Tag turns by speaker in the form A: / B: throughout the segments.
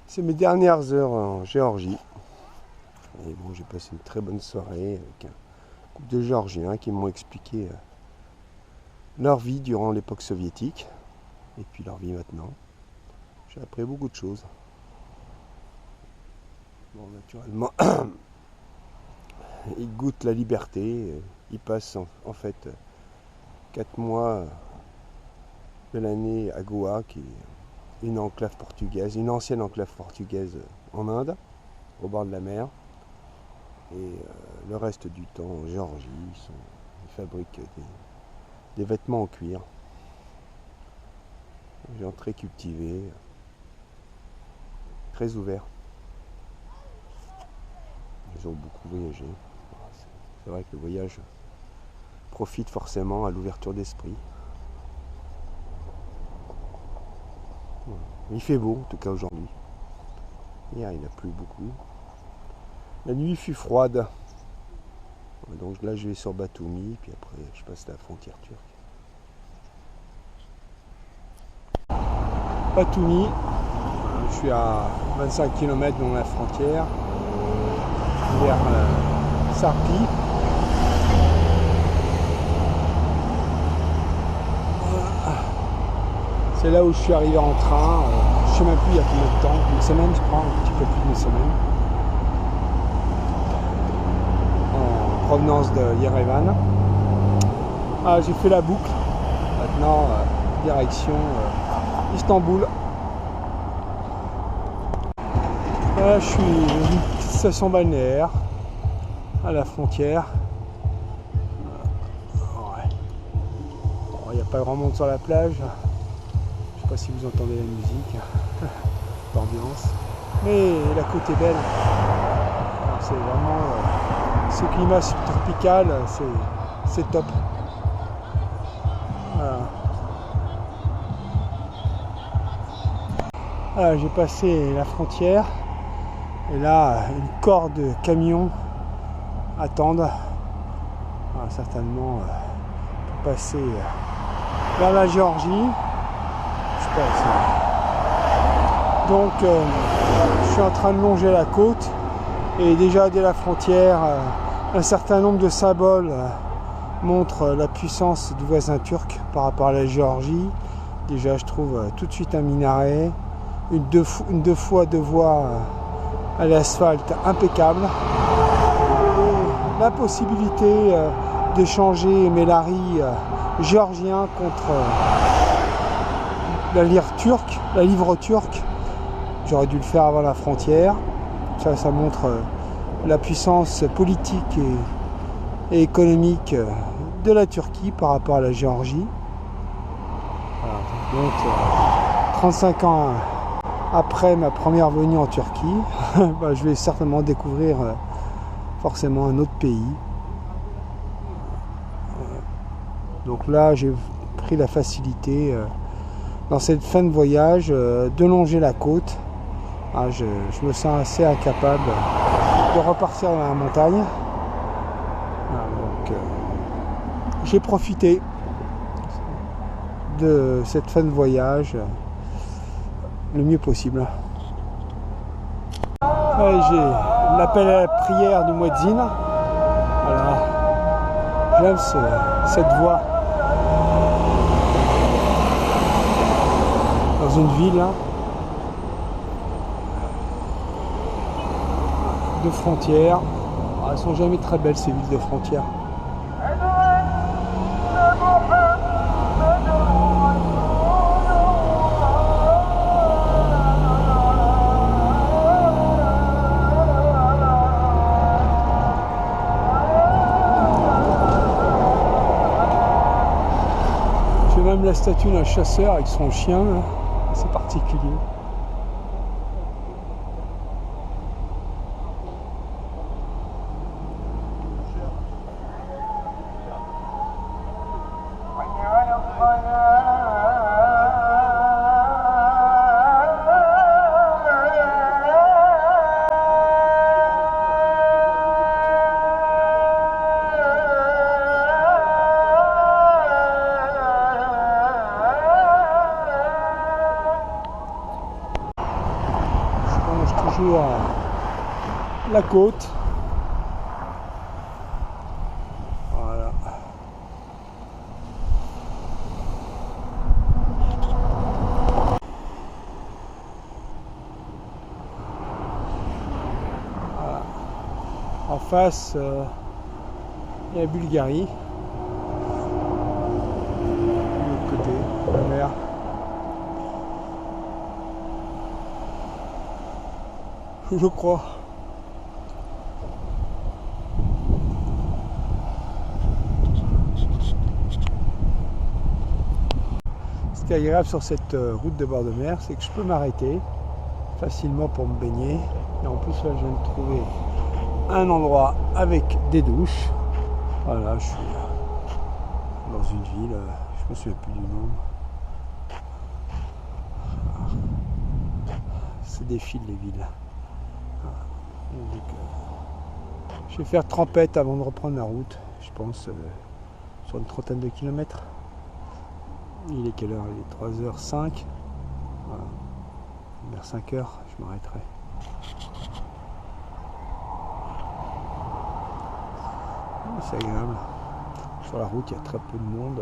A: C'est mes dernières heures en Géorgie. Et bon, j'ai passé une très bonne soirée avec un couple de Géorgiens qui m'ont expliqué leur vie durant l'époque soviétique et puis leur vie maintenant. J'ai appris beaucoup de choses. Bon, naturellement, ils goûtent la liberté. Ils passent en fait 4 mois de l'année à Goa, qui est une enclave portugaise, une ancienne enclave portugaise en Inde, au bord de la mer. Et le reste du temps en Géorgie, ils fabriquent des vêtements en cuir. Des gens très cultivés, très ouverts. Ils ont beaucoup voyagé. C'est vrai que le voyage profite forcément à l'ouverture d'esprit. Il fait beau, en tout cas aujourd'hui. Hier, il a plu beaucoup. La nuit fut froide. Donc là, je vais sur Batumi, puis après, je passe la frontière turque. Batumi, je suis à 25 km de la frontière, vers Sarpi. C'est là où je suis arrivé en train. Je ne sais même plus il y a combien de temps, une semaine je crois, un petit peu plus d'une semaine. En provenance de Yerevan. J'ai fait la boucle. Maintenant, direction Istanbul. Je suis dans une petite station balnéaire à la frontière. Il n'y a pas grand monde sur la plage. Je ne sais pas si vous entendez la musique, l'ambiance. Mais la côte est belle. C'est vraiment ce climat subtropical, c'est top. Voilà, j'ai passé la frontière et là une corde de camions attendent certainement pour passer vers la Géorgie. Je passe. Donc je suis en train de longer la côte et déjà dès la frontière un certain nombre de symboles montrent la puissance du voisin turc par rapport à la Géorgie. Déjà je trouve tout de suite un minaret, une deux fois deux voies à l'asphalte impeccable, et la possibilité d'échanger mes laris géorgiens contre la livre turque. J'aurais dû le faire avant la frontière. Ça montre la puissance politique et économique de la Turquie par rapport à la Géorgie. Voilà. Donc 35 ans après ma première venue en Turquie, je vais certainement découvrir forcément un autre pays. Donc là, j'ai pris la facilité dans cette fin de voyage de longer la côte. Je me sens assez incapable de repartir dans la montagne. Donc j'ai profité de cette fin de voyage le mieux possible. J'ai l'appel à la prière du Muezzin. Voilà. J'aime cette voix dans une ville de frontières. Elles sont jamais très belles, ces villes de frontières. J'ai même la statue d'un chasseur avec son chien, c'est particulier. toujours la côte. Voilà. Voilà. En face, il y a la Bulgarie. De l'autre côté, la mer. Je crois. Ce qui est agréable sur cette route de bord de mer, c'est que je peux m'arrêter facilement pour me baigner. Et en plus, là, je viens de trouver un endroit avec des douches. Voilà, je suis dans une ville, je me souviens plus du nom. C'est des fils, les villes. Donc, je vais faire trempette avant de reprendre la route, je pense, sur une trentaine de kilomètres. Il est quelle heure? Il est 3h05. Voilà. Vers 5h, je m'arrêterai. C'est agréable. Sur la route, il y a très peu de monde.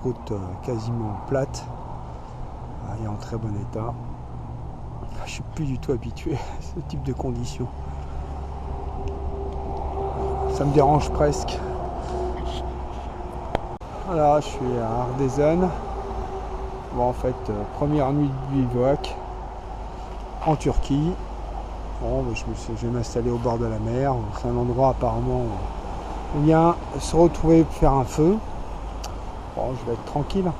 A: Route quasiment plate. Il est en très bon état. Je suis plus du tout habitué à ce type de conditions. Ça me dérange presque. Voilà, je suis à Ardezen. Bon, en fait, première nuit de bivouac en Turquie. Bon, je vais m'installer au bord de la mer. C'est un endroit apparemment où on vient se retrouver pour faire un feu. Bon, je vais être tranquille.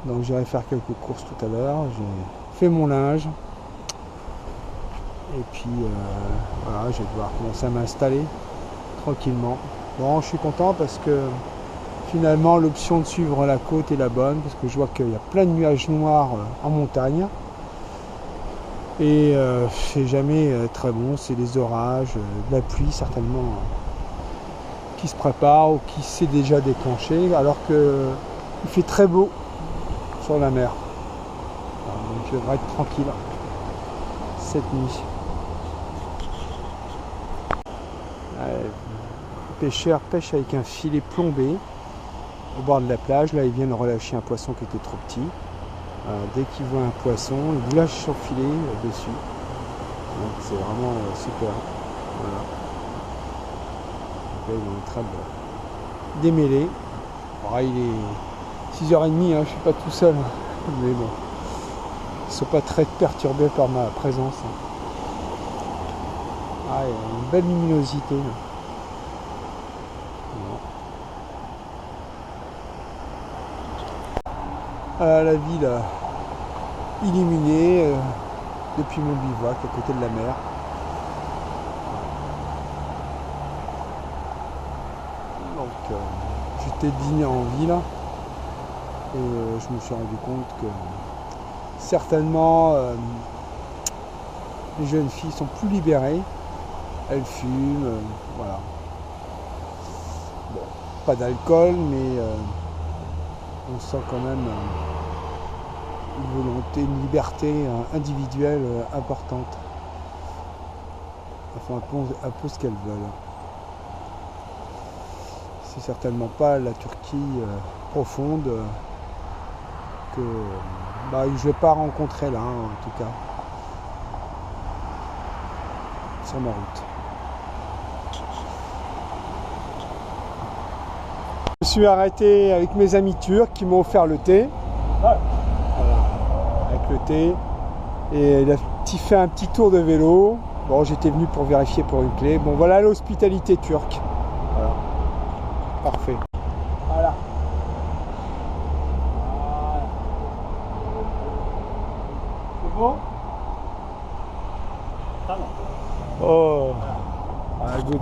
A: Donc j'irai faire quelques courses tout à l'heure. J'ai fait mon linge. Et puis voilà, je vais devoir commencer à m'installer tranquillement. Bon, je suis content parce que finalement l'option de suivre la côte est la bonne, parce que je vois qu'il y a plein de nuages noirs en montagne. Et c'est jamais très bon, c'est des orages, de la pluie certainement qui se prépare ou qui s'est déjà déclenché, alors que il fait très beau sur la mer. Donc je devrais être tranquille cette nuit. Le pêcheur pêche avec un filet plombé au bord de la plage. Là, il vient de relâcher un poisson qui était trop petit. Dès qu'il voit un poisson, il vous lâche son filet dessus. Donc c'est vraiment super. Voilà. Donc là, il est en train de démêler. Alors, il est 6h30, hein, je ne suis pas tout seul. Mais bon, ils ne sont pas très perturbés par ma présence. Ah, il y a une belle luminosité. Là. La ville illuminée depuis mon bivouac à côté de la mer. Donc j'étais dîner en ville et je me suis rendu compte que certainement les jeunes filles sont plus libérées, elles fument, voilà. Bon, pas d'alcool, mais on sent quand même une volonté, une liberté individuelle importante. Enfin, un peu ce qu'elles veulent. C'est certainement pas la Turquie profonde que je ne vais pas rencontrer là, en tout cas, sur ma route. Je suis arrêté avec mes amis turcs qui m'ont offert le thé. Voilà, avec le thé. Et il a fait un petit tour de vélo. Bon, j'étais venu pour vérifier pour une clé. Bon, voilà l'hospitalité turque. Voilà. Parfait. Voilà. C'est bon? Oh. Ah, good.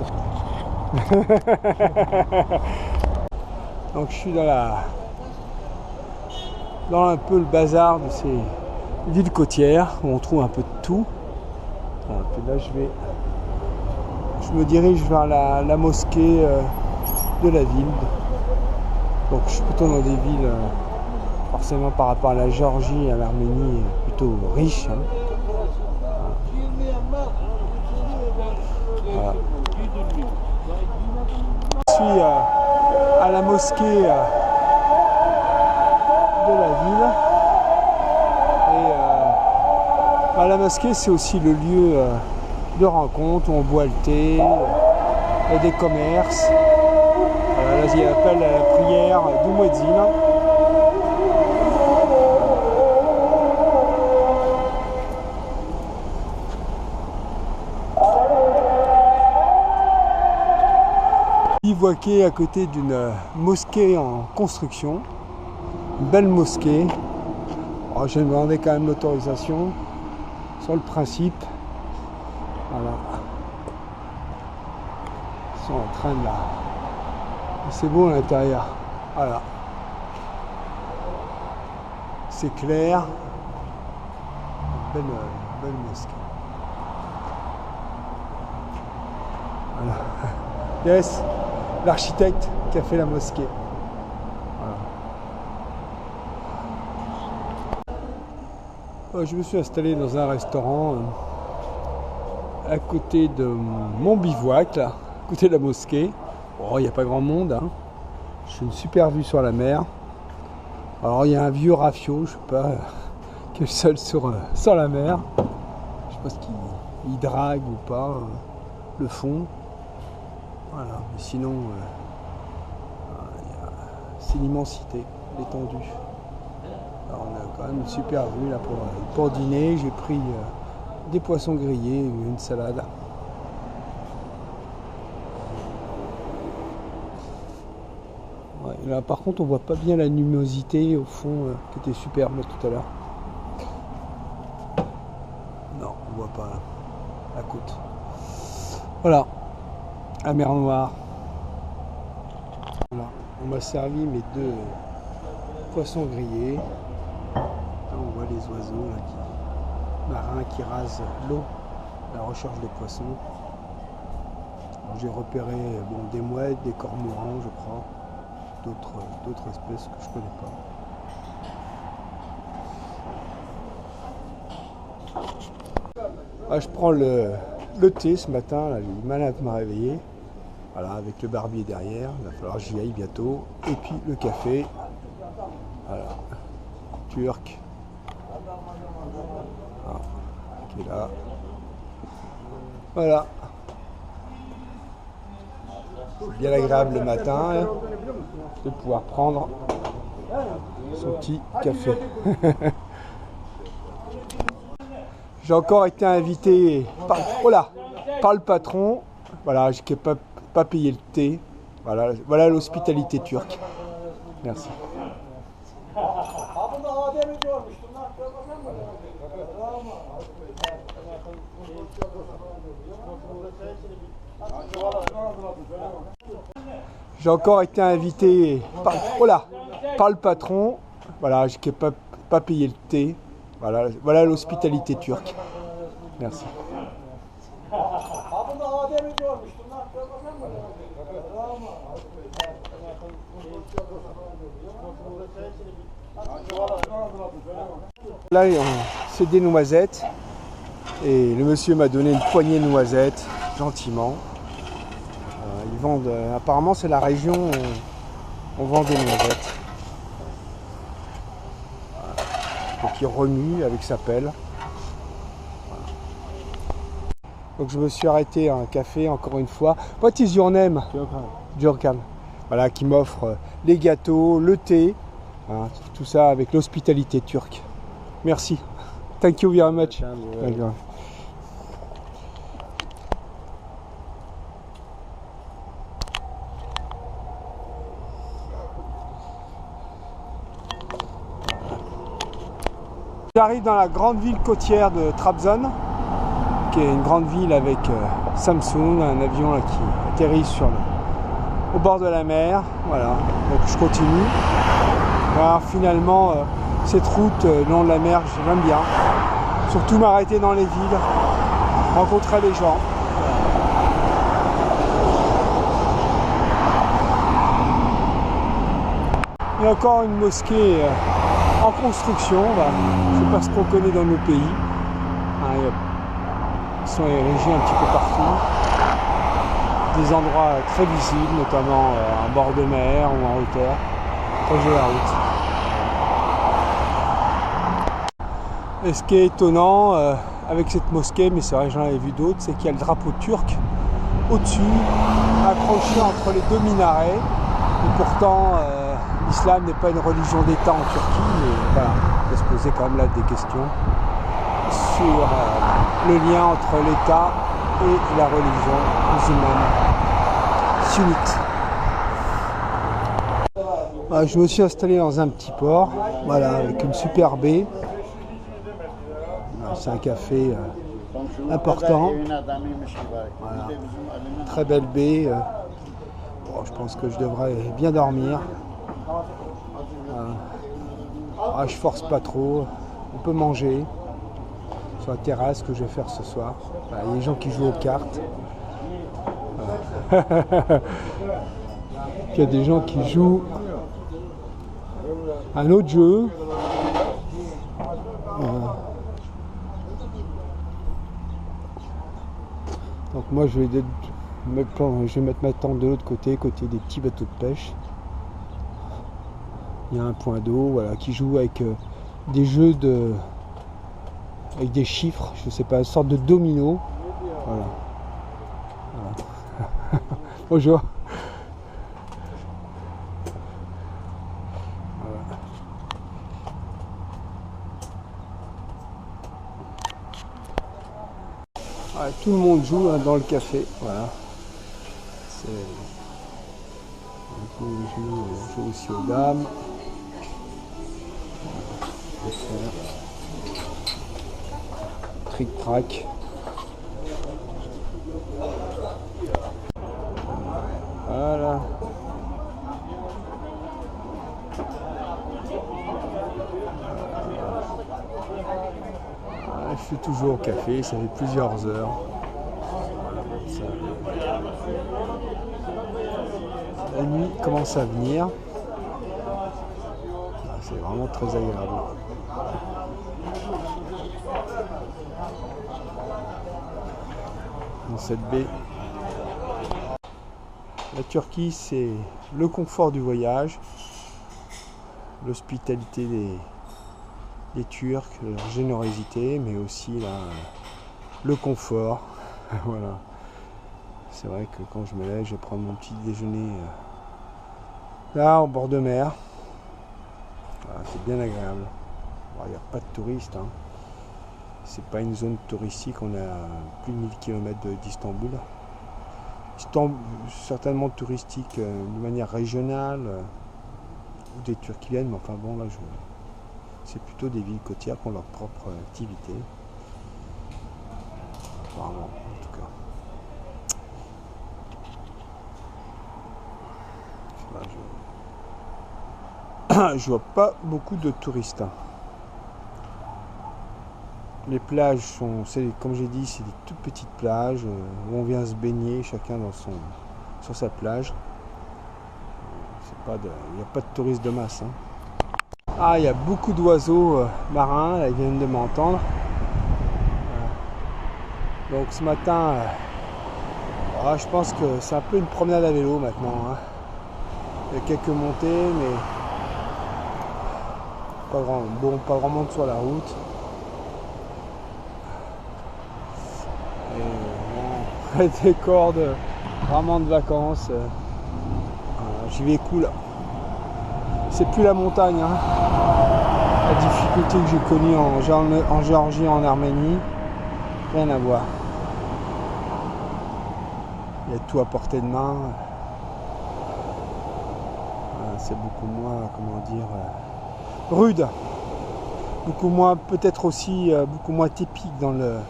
A: Donc je suis dans un peu le bazar de ces villes côtières où on trouve un peu de tout. Alors, puis là je me dirige vers la mosquée de la ville. Donc je suis plutôt dans des villes forcément par rapport à la Géorgie et à l'Arménie plutôt riches. Hein. Je suis à la mosquée de la ville. Et la mosquée, c'est aussi le lieu de rencontre où on boit le thé, il y a des commerces. Là, il y a appel à la prière du muezzin. Bivouaqué à côté d'une mosquée en construction, une belle mosquée. Alors, j'ai demandé quand même l'autorisation sur le principe. Voilà. Ils sont en train de là. C'est beau à l'intérieur. Voilà. C'est clair. Belle mosquée. Voilà. Yes. L'architecte qui a fait la mosquée. Voilà. Je me suis installé dans un restaurant à côté de mon bivouac, là, à côté de la mosquée. Oh, il n'y a pas grand monde. Hein. J'ai une super vue sur la mer. Alors il y a un vieux rafio, je ne sais pas, qui est le seul sur la mer. Je ne sais pas s'il drague ou pas le fond. Voilà, mais sinon, c'est l'immensité, l'étendue. Alors on a quand même une super vue là pour dîner. J'ai pris des poissons grillés, une salade. Ouais, là par contre on voit pas bien la luminosité au fond qui était superbe tout à l'heure. Non, on voit pas la côte. Voilà. La mer Noire. Voilà. On m'a servi mes 2 poissons grillés. Là, on voit les oiseaux là, marins qui rasent l'eau, la recherche des poissons. J'ai repéré des mouettes, des cormorans, je crois, d'autres espèces que je connais pas. Je prends le thé ce matin, là, j'ai eu mal à me réveiller. Voilà, avec le barbier derrière, il va falloir que j'y aille bientôt. Et puis le café, voilà, turc, qui est là. Voilà. C'est bien agréable le matin de pouvoir prendre son petit café. J'ai encore été invité par le patron. Voilà, je n'ai pas payé le thé. Voilà l'hospitalité turque. Merci. J'ai encore été invité par le patron. Voilà, je n'ai pas payé le thé. Voilà l'hospitalité turque. Merci. Là, c'est des noisettes. Et le monsieur m'a donné une poignée de noisettes, gentiment. Ils vendent, apparemment c'est la région où on vend des noisettes. Donc il remue avec sa pelle. Voilà. Donc je me suis arrêté à un café encore une fois. What is your name? Gürkan. Voilà, qui m'offre les gâteaux, le thé, hein, tout ça avec l'hospitalité turque. Merci. Thank you very much. J'arrive dans la grande ville côtière de Trabzon, qui est une grande ville avec Samsung, un avion là, qui atterrit au bord de la mer. Voilà, donc je continue. Alors, finalement, cette route le long de la mer, j'aime bien. Surtout m'arrêter dans les villes, rencontrer les gens. Il y a encore une mosquée en construction, c'est pas ce qu'on connaît dans nos pays. Ils sont érigés un petit peu partout. des endroits très visibles, notamment en bord de mer ou en hauteur. Très jolie la route. Et ce qui est étonnant avec cette mosquée, mais c'est vrai que j'en avais vu d'autres, c'est qu'il y a le drapeau turc au-dessus, accroché entre les deux minarets. Et pourtant, l'islam n'est pas une religion d'État en Turquie, mais voilà, on peut se poser quand même là des questions sur le lien entre l'État et la religion musulmane sunnite. Voilà, je me suis installé dans un petit port, voilà, avec une super baie. C'est un café important. Voilà. Très belle baie. Bon, je pense que je devrais bien dormir. Je force pas trop. On peut manger sur la terrasse, que je vais faire ce soir. Voilà, il y a des gens qui jouent aux cartes. Voilà. Il y a des gens qui jouent à un autre jeu. Voilà. Donc moi je vais mettre ma tente de l'autre côté des petits bateaux de pêche. Il y a un point d'eau, voilà, qui joue avec des jeux avec des chiffres, je sais pas, une sorte de domino. Voilà. Bonjour. Ouais, tout le monde joue hein, dans le café, voilà. On joue aussi aux dames. Tric-trac. Voilà. Je suis toujours au café, ça fait plusieurs heures. La nuit commence à venir. C'est vraiment très agréable. Dans cette baie. La Turquie, c'est le confort du voyage, l'hospitalité des Turcs, leur générosité, mais aussi le confort. Voilà. C'est vrai que quand je me lève, je vais prendre mon petit déjeuner là, au bord de mer. Voilà, c'est bien agréable. Il n'y a pas de touristes. Hein. C'est pas une zone touristique, on est à plus de 1000 km d'Istanbul. Certainement touristique de manière régionale, ou des Turcs qui viennent, mais enfin bon, là, c'est plutôt des villes côtières qui ont leur propre activité. Apparemment, en tout cas. Là, je vois pas beaucoup de touristes. Les plages sont, comme j'ai dit, c'est des toutes petites plages où on vient se baigner, chacun sur sa plage. Il n'y a pas de touristes de masse. Hein. Ah, il y a beaucoup d'oiseaux marins, là, ils viennent de m'entendre. Donc ce matin, je pense que c'est un peu une promenade à vélo maintenant. Hein. Il y a quelques montées, mais pas grand monde sur la route. Et des décors vraiment de vacances. J'y vais cool. C'est plus la montagne. Hein. La difficulté que j'ai connue en Géorgie, en Arménie, rien à voir. Il y a tout à portée de main. C'est beaucoup moins, comment dire, rude. Beaucoup moins, peut-être aussi beaucoup moins typique dans le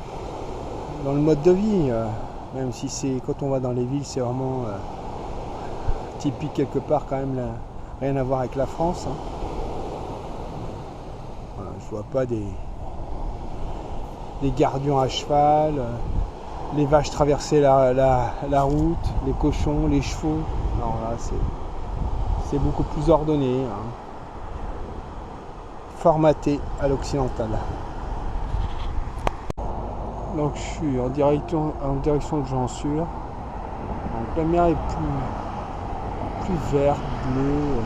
A: mode de vie. Même si quand on va dans les villes, c'est vraiment typique quelque part quand même, rien à voir avec la France. Hein. Voilà, je vois pas des gardiens à cheval, les vaches traverser la route, les cochons, les chevaux. Non, là c'est beaucoup plus ordonné, hein. Formaté à l'occidental. Donc je suis en direction de Jansur. Donc la mer est plus verte, bleue.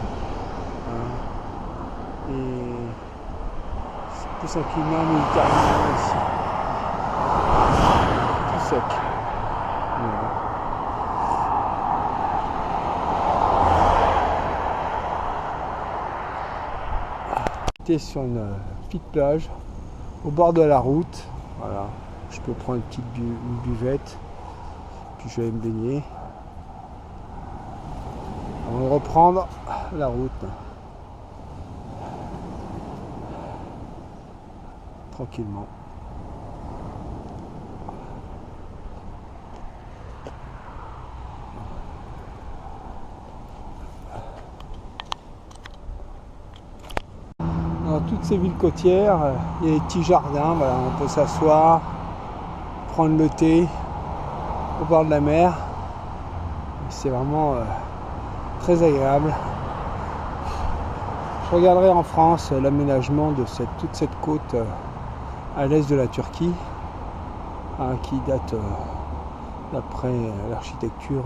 A: Et c'est plus un climat méditerranéen ici. Tout sec. Voilà. J'étais sur une petite plage au bord de la route. Voilà. Je peux prendre une buvette. Puis je vais me baigner. On va reprendre la route. Tranquillement. Dans toutes ces villes côtières, il y a des petits jardins, voilà, on peut s'asseoir, prendre le thé au bord de la mer. C'est vraiment très agréable. Je regarderai en France l'aménagement de toute cette côte à l'est de la Turquie, qui date d'après l'architecture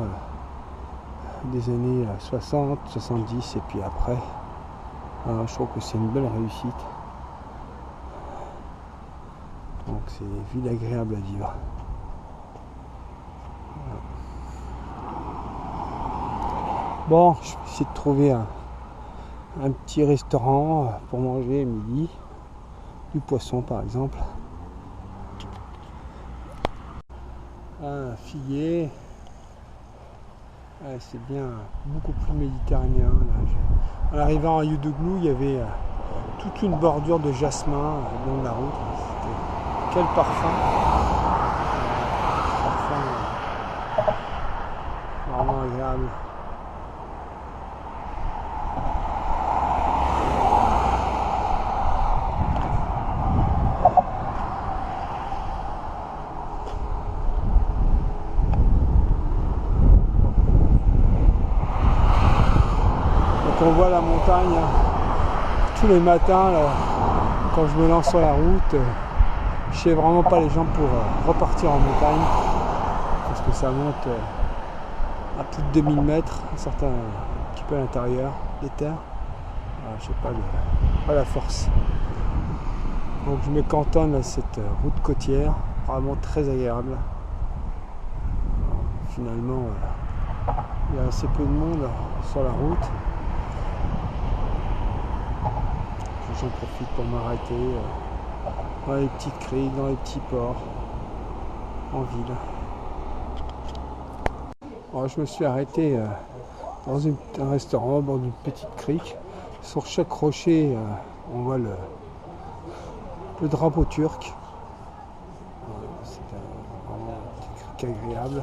A: des années 60, 70 et puis après. Je trouve que c'est une belle réussite. Donc c'est une ville agréable à vivre. Voilà. Bon, je vais essayer de trouver un petit restaurant pour manger midi. Du poisson par exemple. Un figuier. Ouais, c'est bien, beaucoup plus méditerranéen. Là. En arrivant à Yuduglu, il y avait toute une bordure de jasmin le long de la route. Quel parfum! Parfum vraiment agréable. On voit la montagne tous les matins là, quand je me lance sur la route. Je sais vraiment pas les jambes pour repartir en montagne parce que ça monte à plus de 2000 mètres, un petit peu à l'intérieur des terres. Je sais pas la force. Donc je me cantonne à cette route côtière, vraiment très agréable. Finalement, il y a assez peu de monde sur la route. J'en profite pour m'arrêter dans les petites criques, dans les petits ports, en ville. Alors, je me suis arrêté dans un restaurant au bord d'une petite crique. Sur chaque rocher, on voit le drapeau turc. C'est vraiment une crique agréable.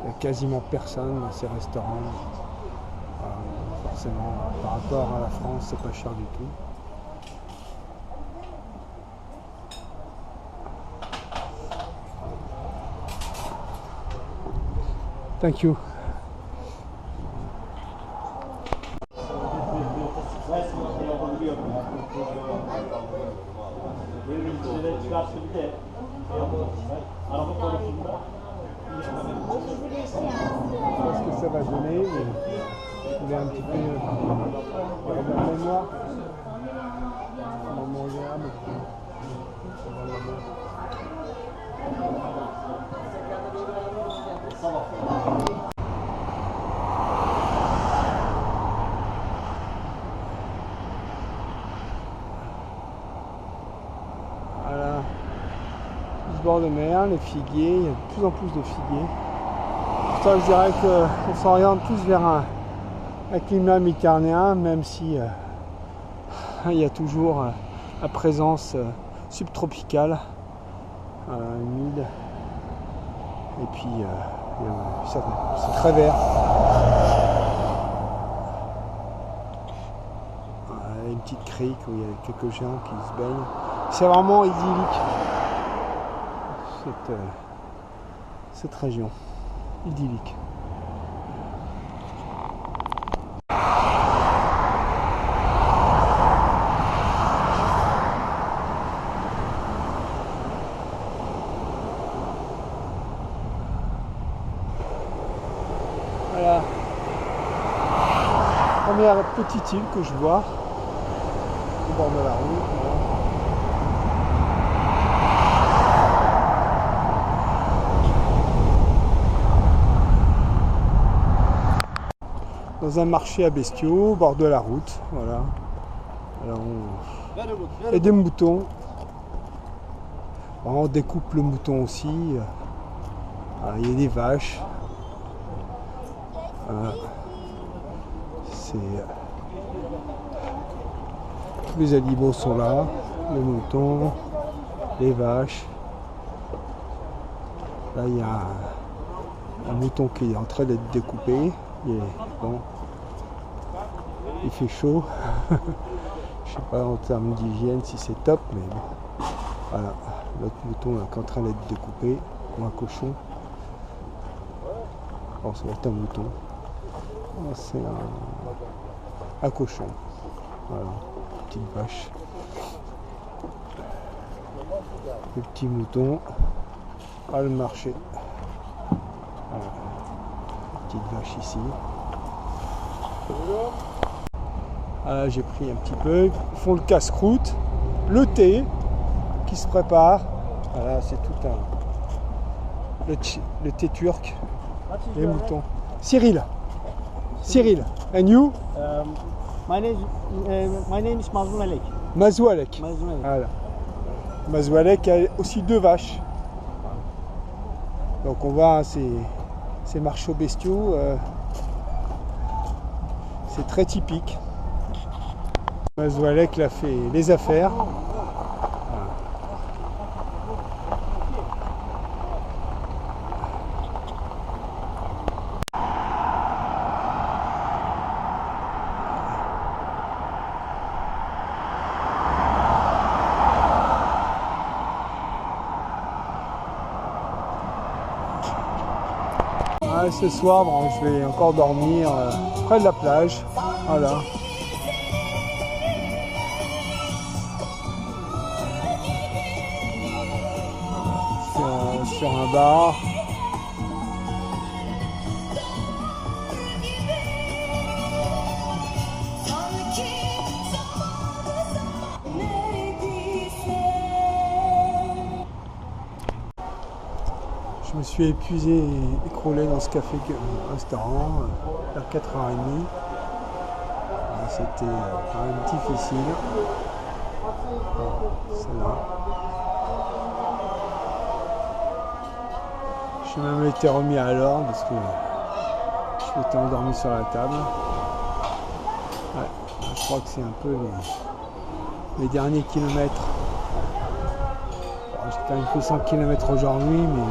A: Il n'y a quasiment personne dans ces restaurants. Forcément, par rapport à la France, c'est pas cher du tout. Thank you. Je pense que ça va donner, mais je voulais un petit peu remettre la mémoire. Un moment agréable. Voilà. Ce bord de mer, les figuiers, il y a de plus en plus de figuiers. Ça, je dirais qu'on s'oriente plus vers un climat méditerranéen, même si il y a toujours la présence subtropicale, humide. Et puis, c'est très vert. Il y a une petite crique où il y a quelques gens qui se baignent. C'est vraiment idyllique, cette région. Idyllique. Voilà. Première petite île que je vois au bord de la route. Voilà. Dans un marché à bestiaux au bord de la route. Voilà. Alors et des moutons. On découpe le mouton aussi. Voilà, il y a des vaches. Voilà. Tous les animaux sont là, les moutons, les vaches. Là il y a un mouton qui est en train d'être découpé. Bon, il fait chaud. Je sais pas en termes d'hygiène si c'est top, mais bon. Voilà, l'autre mouton là, qui est en train d'être découpé, ou un cochon. Bon, ça va être un mouton. C'est un cochon. Voilà, petite vache. Le petit mouton à le marché. Voilà. Petite vache ici. Voilà, j'ai pris un petit peu. Ils font le casse-croûte, le thé qui se prépare. Voilà, c'est tout un. Le thé turc. Les moutons. Cyril, and you?
B: My name is Mazoualek.
A: Mazoualek. Voilà. Mazoualek a aussi 2 vaches. Donc on va ces marchés aux bestiaux. C'est très typique. Mazoualek l'a fait les affaires. Ce soir, bon, je vais encore dormir près de la plage. Voilà. Sur un bar. Je me suis épuisé et écroulé dans ce café-restaurant vers 4h30. C'était quand même difficile. C'est là. J'ai même été remis à l'ordre parce que je m'étais endormi sur la table. Ouais, je crois que c'est un peu les derniers kilomètres. J'ai quand même fait 100 km aujourd'hui, mais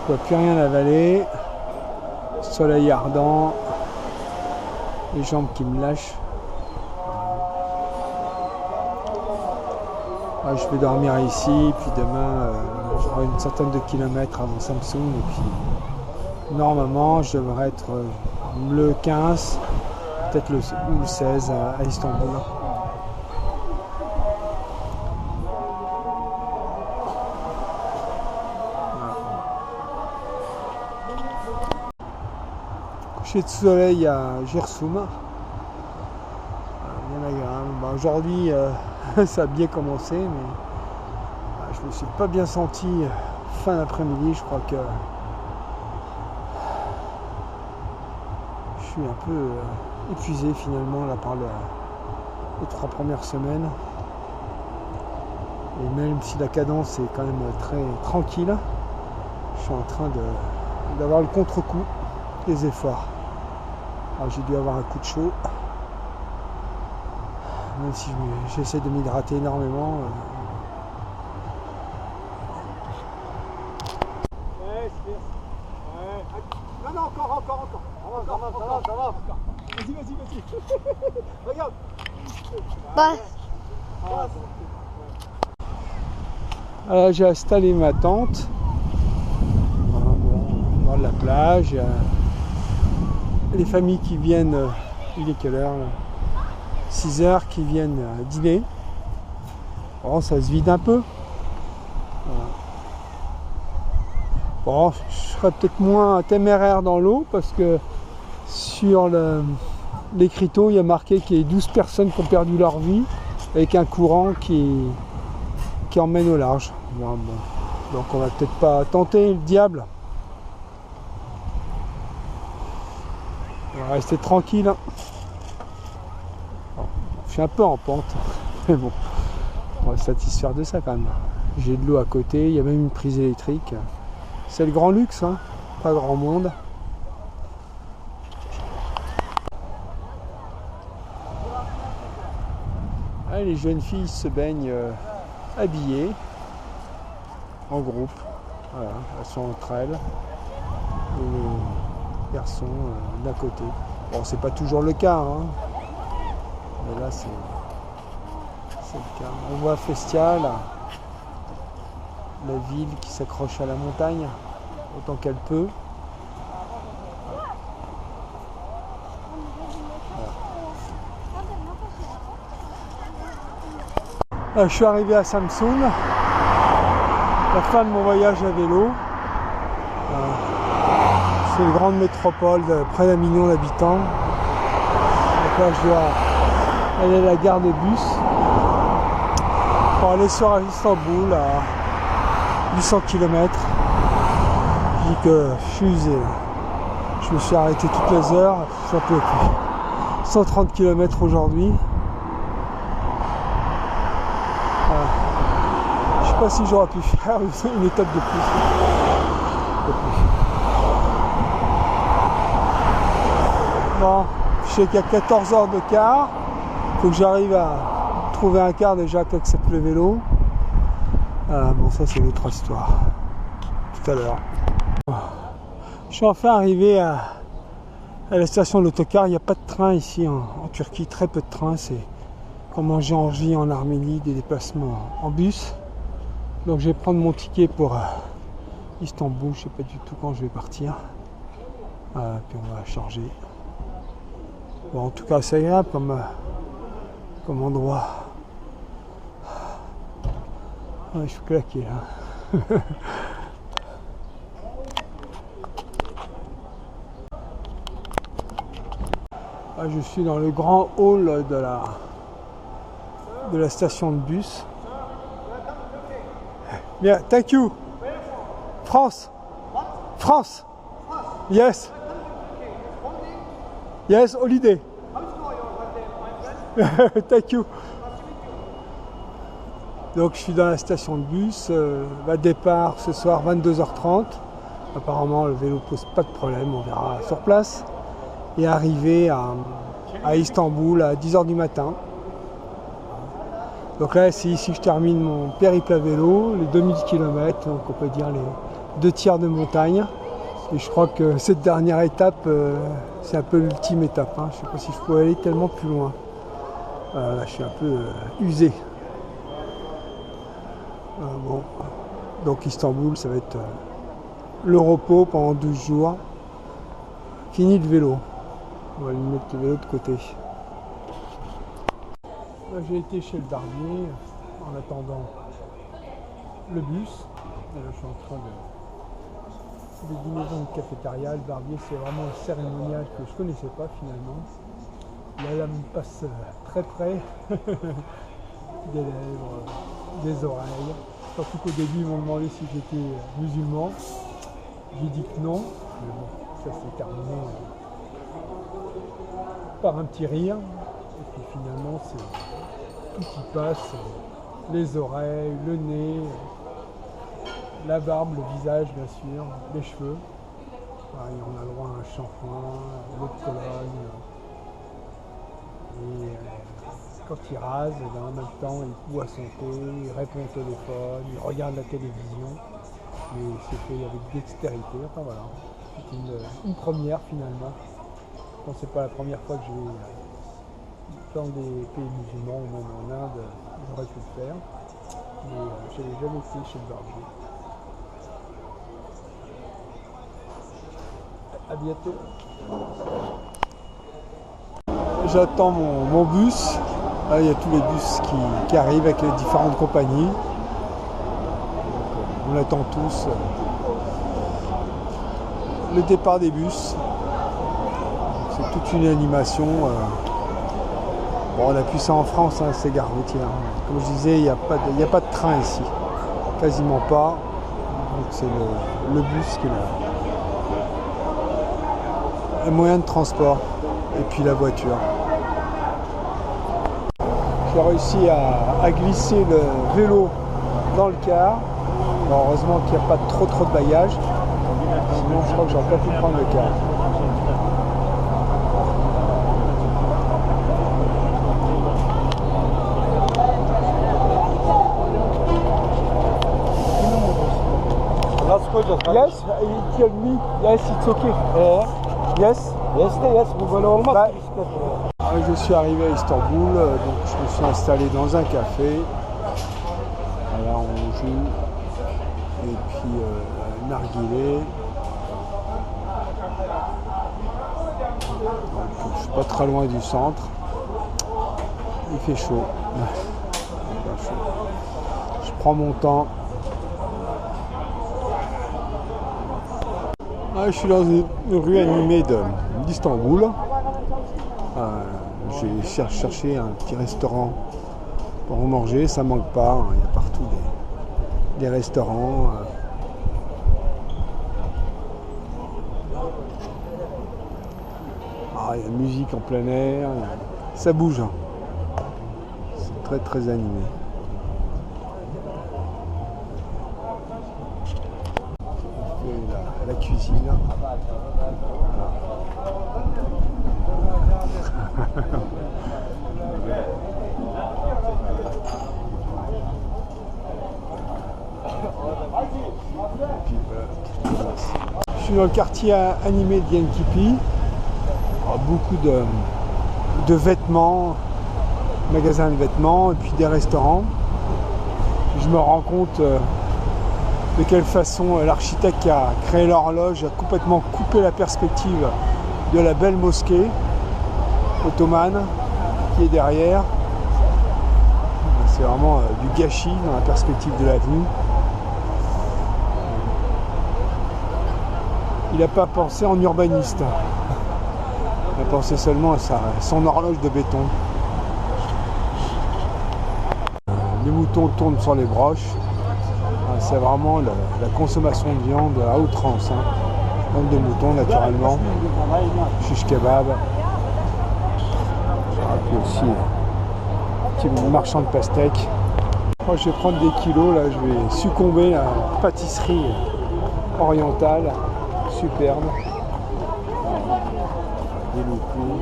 A: je ne peux plus rien avaler. Soleil ardent, les jambes qui me lâchent. Ouais, je vais dormir ici, puis demain j'aurai une centaine de kilomètres avant Samsung, et puis normalement je devrais être le 15, peut-être le 16 à Istanbul. Coucher de soleil à Gersum, bien agréable. Aujourd'hui ça a bien commencé, mais je me suis pas bien senti fin d'après-midi. Je crois que je suis un peu épuisé finalement là par les 3 premières semaines. Et même si la cadence est quand même très tranquille, je suis en train d'avoir le contre-coup des efforts. Alors, j'ai dû avoir un coup de chaud, même si j'essaie de m'hydrater énormément. Non, encore. Ça va. Vas-y. Regarde. Alors, j'ai installé ma tente. Au bord de la plage. Il y a les familles qui viennent, il est quelle heure là, 6h, qui viennent dîner. Bon, ça se vide un peu. Voilà. Bon, je serais peut-être moins téméraire dans l'eau parce que sur l'écriteau, il y a marqué qu'il y a 12 personnes qui ont perdu leur vie avec un courant qui emmène au large. Bon. Donc on va peut-être pas tenter le diable. On va rester tranquille. Bon, je suis un peu en pente, mais bon, on va se satisfaire de ça quand même. J'ai de l'eau à côté, il y a même une prise électrique. C'est le grand luxe, hein, pas grand monde. Ah, les jeunes filles se baignent habillées en groupe. Voilà, elles sont entre elles. Et les garçons d'à côté. Bon, c'est pas toujours le cas, hein, mais là c'est le cas. On voit Festia, là, la ville qui s'accroche à la montagne autant qu'elle peut. Je suis arrivé à Samsun, la fin de mon voyage à vélo. C'est une grande métropole de près d'1 million d'habitants. Donc là, je dois aller à la gare de bus pour aller sur Istanbul à 800 km. Je dis que je suis usé. Je me suis arrêté toutes les heures, j'en peux plus. 130 km aujourd'hui. Je sais pas si j'aurais pu faire une étape de plus. Bon, je sais qu'il y a 14 heures de quart. Il faut que j'arrive à trouver un quart déjà qui accepte le vélo. Bon, ça c'est l'autre histoire. Tout à l'heure. Je suis enfin arrivé à la station de l'autocar. Il n'y a pas de train ici en Turquie, très peu de trains. C'est comme en Géorgie, en Arménie, des déplacements en bus. Donc je vais prendre mon ticket pour Istanbul. Je ne sais pas du tout quand je vais partir. Puis on va charger. Bon, en tout cas, c'est agréable comme endroit. Ouais, je suis claqué là. Je suis dans le grand hall de la station de bus. Bien, thank you. France. France. Yes. Yes, holiday. Thank you. Donc je suis dans la station de bus. Départ ce soir 22h30. Apparemment le vélo pose pas de problème, on verra sur place. Et arrivé à Istanbul à 10h du matin. Donc là c'est ici que je termine mon périple à vélo, les 2000 km, donc on peut dire les 2 tiers de montagne. Et je crois que cette dernière étape, c'est un peu l'ultime étape. Je ne sais pas si je peux aller tellement plus loin. Là, je suis un peu usé. Bon. Donc Istanbul, ça va être le repos pendant 12 jours. Fini le vélo. On va lui mettre le vélo de côté. Là, j'ai été chez le barbier en attendant le bus. Et là, je suis en train de dîner dans une cafétéria. Le barbier, c'est vraiment un cérémonial que je ne connaissais pas finalement. La lame passe très près des lèvres, des oreilles. Surtout qu'au début, ils m'ont demandé si j'étais musulman. J'ai dit que non. Mais bon, ça s'est terminé par un petit rire. Et puis finalement, tout qui passe. Les oreilles, le nez, la barbe, le visage bien sûr, les cheveux. Pareil, on a le droit à un shampoing, l'eau de Cologne. Et quand il rase, en même temps, il boit son thé, il répond au téléphone, il regarde la télévision. Mais c'est fait avec dextérité. Enfin voilà, c'est une première finalement. Je pense que c'est pas la première fois que je vais dans des pays musulmans ou même en Inde, j'aurais pu le faire. Mais je n'avais jamais été chez le barbier. À bientôt. J'attends mon bus. Là, il y a tous les bus qui arrivent avec les différentes compagnies. Donc, on attend tous le départ des bus. C'est toute une animation. Bon, on appuie ça en France, hein, ces gares routières. Comme je disais, il n'y a pas de train ici. Quasiment pas. Donc c'est le bus qui est le moyen de transport. Et puis la voiture. J'ai réussi à glisser le vélo dans le car. Bon, heureusement qu'il n'y a pas trop de bagages. Sinon je crois que j'aurais pas pu prendre le car. Yes, he told me. Yes, it's okay. Yes. Je suis arrivé à Istanbul, donc je me suis installé dans un café. Là on joue. Et puis narguilé. Donc, je suis pas très loin du centre. Il fait chaud. Je prends mon temps. Je suis dans une rue animée d'Istanbul. J'ai cherché un petit restaurant pour manger, ça manque pas. Il y a partout des restaurants. Il y a musique en plein air. Ça bouge. C'est très très animé. La cuisine. Je suis dans le quartier animé de Yenkipi. Beaucoup de vêtements, magasins de vêtements et puis des restaurants. Je me rends compte de quelle façon l'architecte qui a créé l'horloge a complètement coupé la perspective de la belle mosquée ottomane qui est derrière. C'est vraiment du gâchis dans la perspective de l'avenue. Il n'a pas pensé en urbaniste. Il a pensé seulement à son horloge de béton. Les moutons tournent sur les broches. C'est vraiment la consommation de viande à outrance. Viande de mouton naturellement. Shish kebab. Et puis aussi un petit marchand de pastèques. Moi je vais prendre des kilos, là je vais succomber à la pâtisserie orientale. Superbe. Des locaux.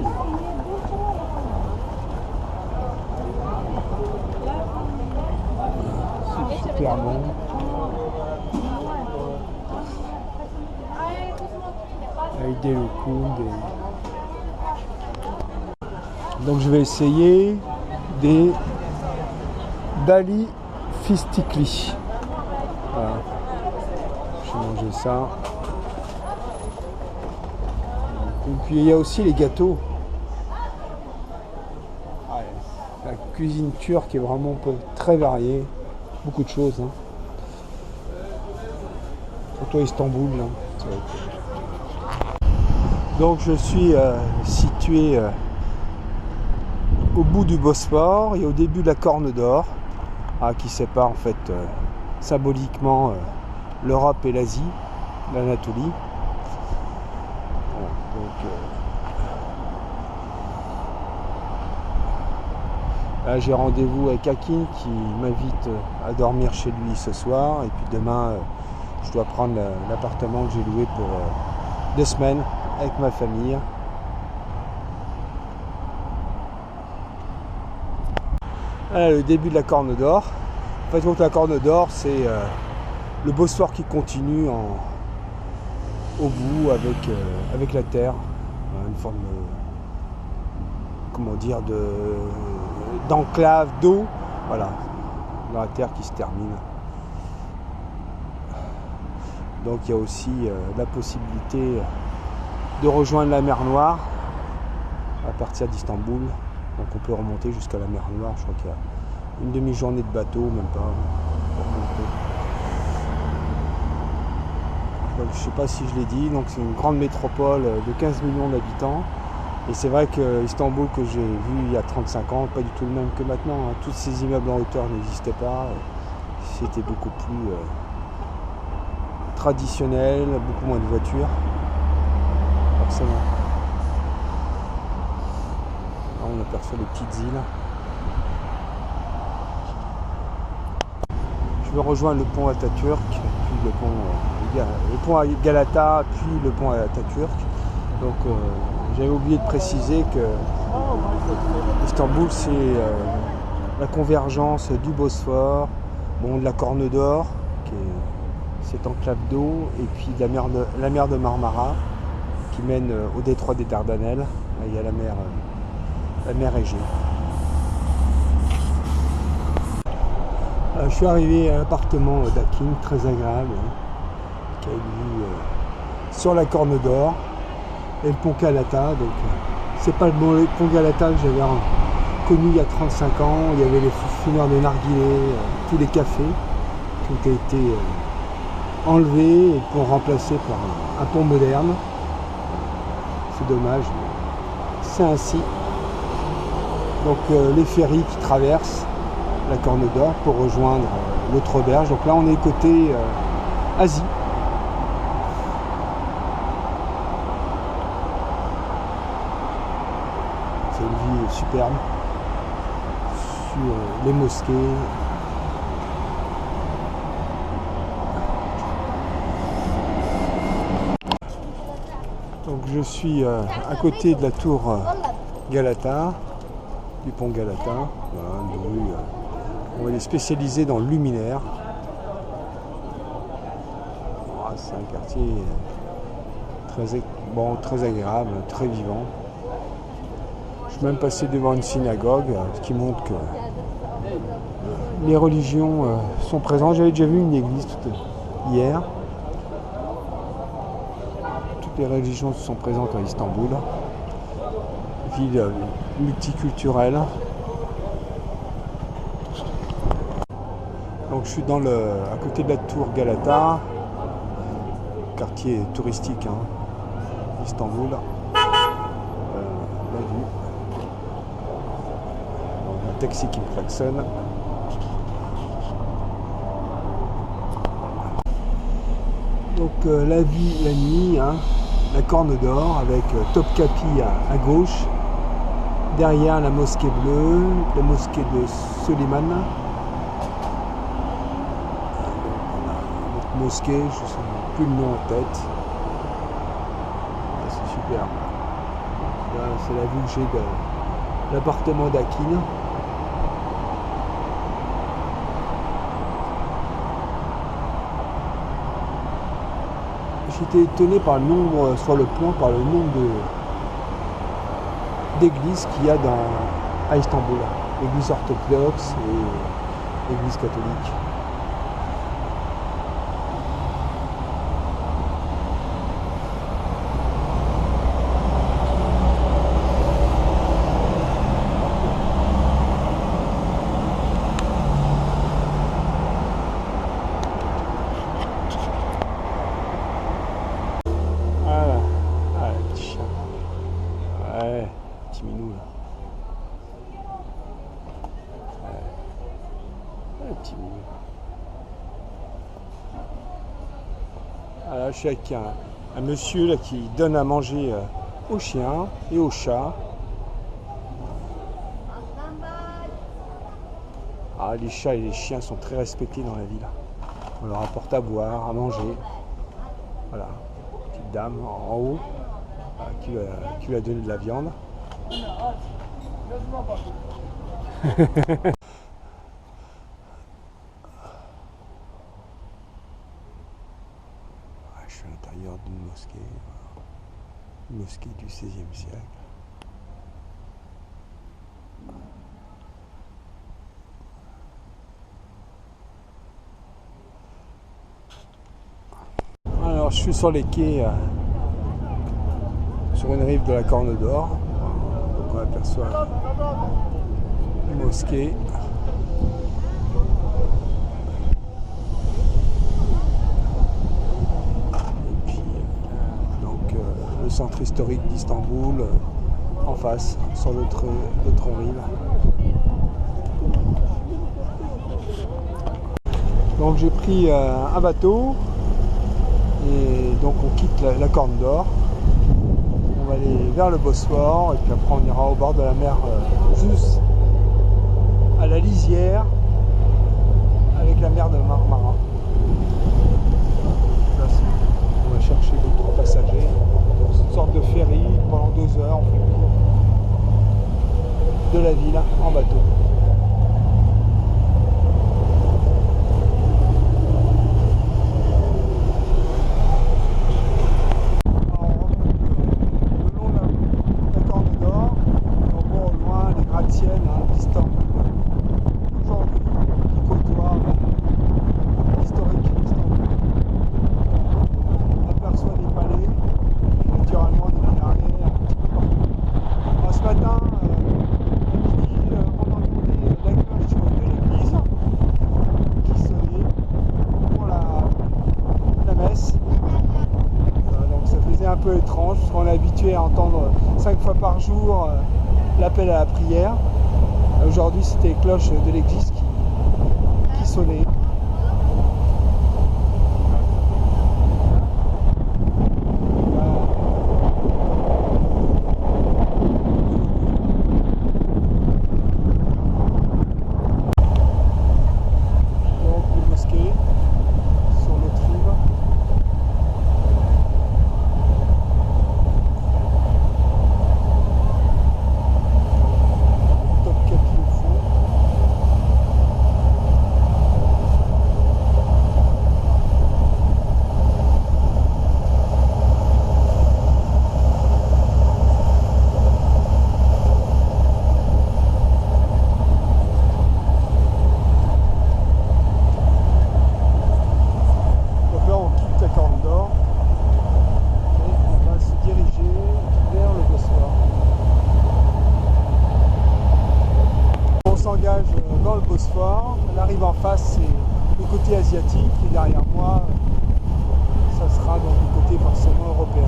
A: C'est super bon. Avec des locaux. Donc je vais essayer des Bali Fistikli. Voilà. Je vais manger ça. Et puis il y a aussi les gâteaux. La cuisine turque est vraiment très variée. Beaucoup de choses. Surtout à Istanbul. Donc je suis situé au bout du Bosphore et au début de la Corne d'Or, qui sépare en fait symboliquement l'Europe et l'Asie, l'Anatolie. Là j'ai rendez-vous avec Akin qui m'invite à dormir chez lui ce soir, et puis demain je dois prendre l'appartement que j'ai loué pour 2 semaines avec ma famille. Voilà le début de la Corne d'Or. En fait, donc, la Corne d'Or, c'est le Bosphore qui continue au bout avec la terre, une forme d'enclave d'eau, voilà, dans la terre qui se termine. Donc il y a aussi la possibilité de rejoindre la mer Noire à partir d'Istanbul. Donc on peut remonter jusqu'à la mer Noire, je crois qu'il y a une demi-journée de bateau, même pas. je ne sais pas si je l'ai dit, donc c'est une grande métropole de 15 millions d'habitants. Et c'est vrai que Istanbul que j'ai vu il y a 35 ans, pas du tout le même que maintenant. Hein. Tous ces immeubles en hauteur n'existaient pas. C'était beaucoup plus traditionnel, beaucoup moins de voitures. Forcément. Là, on aperçoit les petites îles. Je vais rejoindre le pont Atatürk, puis le pont à Galata, puis le pont Atatürk. Donc j'avais oublié de préciser que Istanbul c'est la convergence du Bosphore, de la Corne d'Or, qui est cette enclave d'eau, et puis de la mer de Marmara, qui mène au détroit des Dardanelles. Il y a la mer Égée. Je suis arrivé à l'appartement d'Akin, très agréable, qui a vue sur la Corne d'Or et le pont Galata. Donc c'est pas le pont Galata que j'avais connu il y a 35 ans. Il y avait les fumeurs de narguilé, tous les cafés qui ont été enlevés et pour remplacer par un pont moderne. C'est dommage, mais c'est ainsi. Donc les ferries qui traversent la Corne d'Or pour rejoindre l'autre auberge. Donc là on est côté Asie. C'est une vue superbe sur les mosquées. Donc je suis à côté de la tour Galata, du pont Galata. Voilà, une rue. Elle est spécialisée dans le luminaire. C'est un quartier très agréable, très vivant. Je suis même passé devant une synagogue, ce qui montre que les religions sont présentes. J'avais déjà vu une église hier. Toutes les religions sont présentes à Istanbul. Ville multiculturelle. Donc je suis à côté de la tour Galata, quartier touristique, Istanbul. La vue. Donc, un taxi qui me klaxonne. Donc la vie, la nuit, la Corne d'Or avec Topkapi à gauche. Derrière la mosquée bleue, la mosquée de Soliman. Mosquée, je ne sais plus le nom en tête. C'est super. Là, c'est la vue que j'ai de l'appartement d'Akin. J'étais étonné par le nombre, sur le plan, par le nombre d'églises qu'il y a à Istanbul. Église orthodoxe et église catholique. Petit minou là. Petit minou. Alors, je suis avec un monsieur là qui donne à manger aux chiens et aux chats. Les chats et les chiens sont très respectés dans la ville. On leur apporte à boire, à manger. Voilà, petite dame en haut qui lui a donné de la viande. Je suis à l'intérieur d'une mosquée, une mosquée du XVIe siècle. Alors je suis sur les quais, sur une rive de la Corne d'Or. Donc on aperçoit une mosquée. centre historique d'Istanbul, en face, sur l'autre rive. Donc j'ai pris un bateau et donc on quitte la Corne d'Or. On va aller vers le Bosphore et puis après on ira au bord de la mer juste à la lisière avec la mer de Marmara. Là, on va chercher 2-3 passagers. C'est une sorte de ferry. Pendant 2 heures on fait le tour de la ville en bateau. Un peu étrange parce qu'on est habitué à entendre 5 fois par jour l'appel à la prière. Aujourd'hui c'était les cloches de l'église qui sonnaient. Donc les mosquées sur l'autre rive. Dans le Bosphore, l'arrivée en face c'est le côté asiatique et derrière moi ça sera donc le côté forcément européen.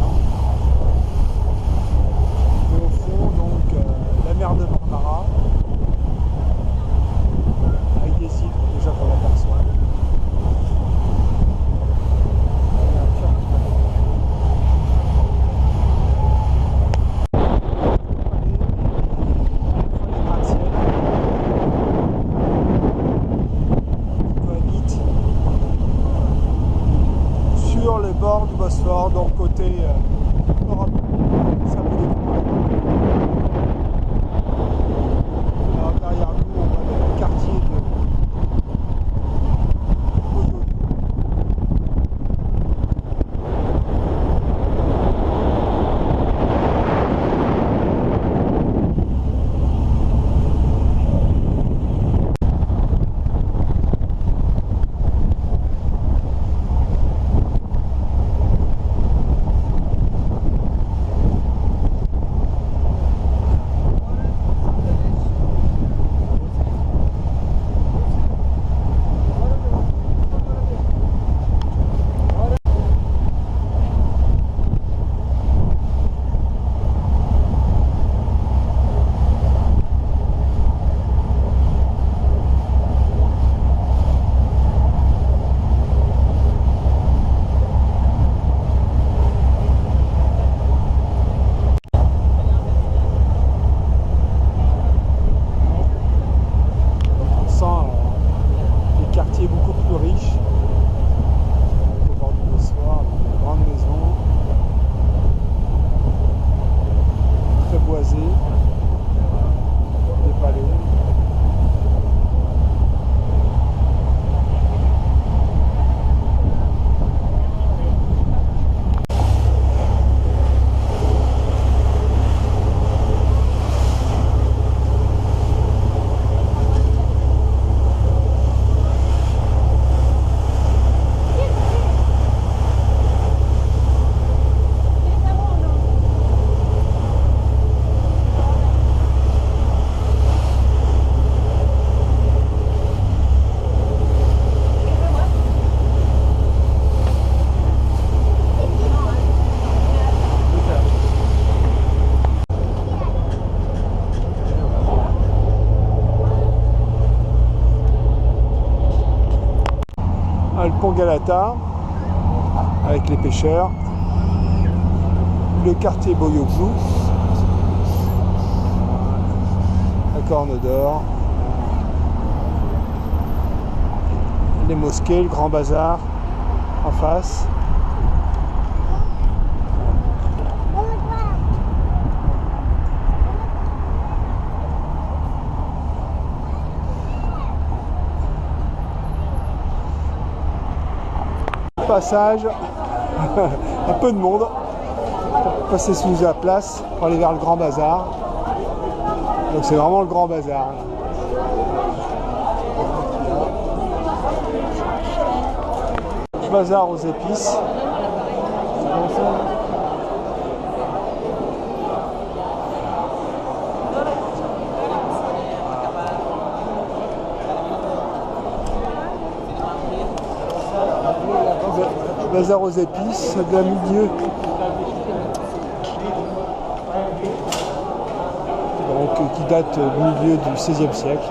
A: Et au fond donc la mer de Marmara avec des îles déjà qu'on aperçoit. Bord du Bosphore, donc côté Europe. Ça me découvre. Alors derrière nous, on voit le quartier de Kozloduy. Galata avec les pêcheurs, le quartier Boyoglou, la Corne d'Or, les mosquées, le Grand Bazar en face. Passage, un peu de monde pour passer sous la place pour aller vers le Grand Bazar. Donc c'est vraiment le Grand Bazar. Bazar aux épices. Bazar aux épices, de la milieu. Donc, qui date du milieu du XVIe siècle.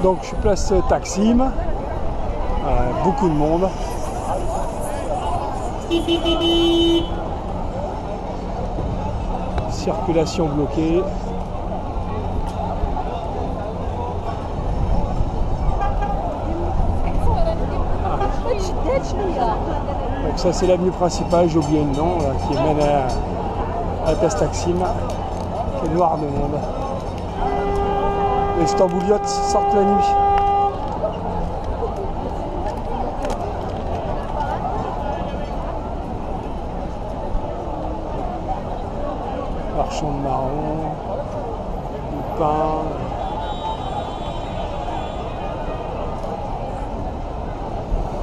A: Donc je suis place Taksim, beaucoup de monde. Circulation bloquée. Donc ça c'est l'avenue principale, j'ai oublié le nom, là, qui mène à la place Taksim, qui est noire de monde. Les Stambouliotes sortent la nuit. Marchand de marron, du pain.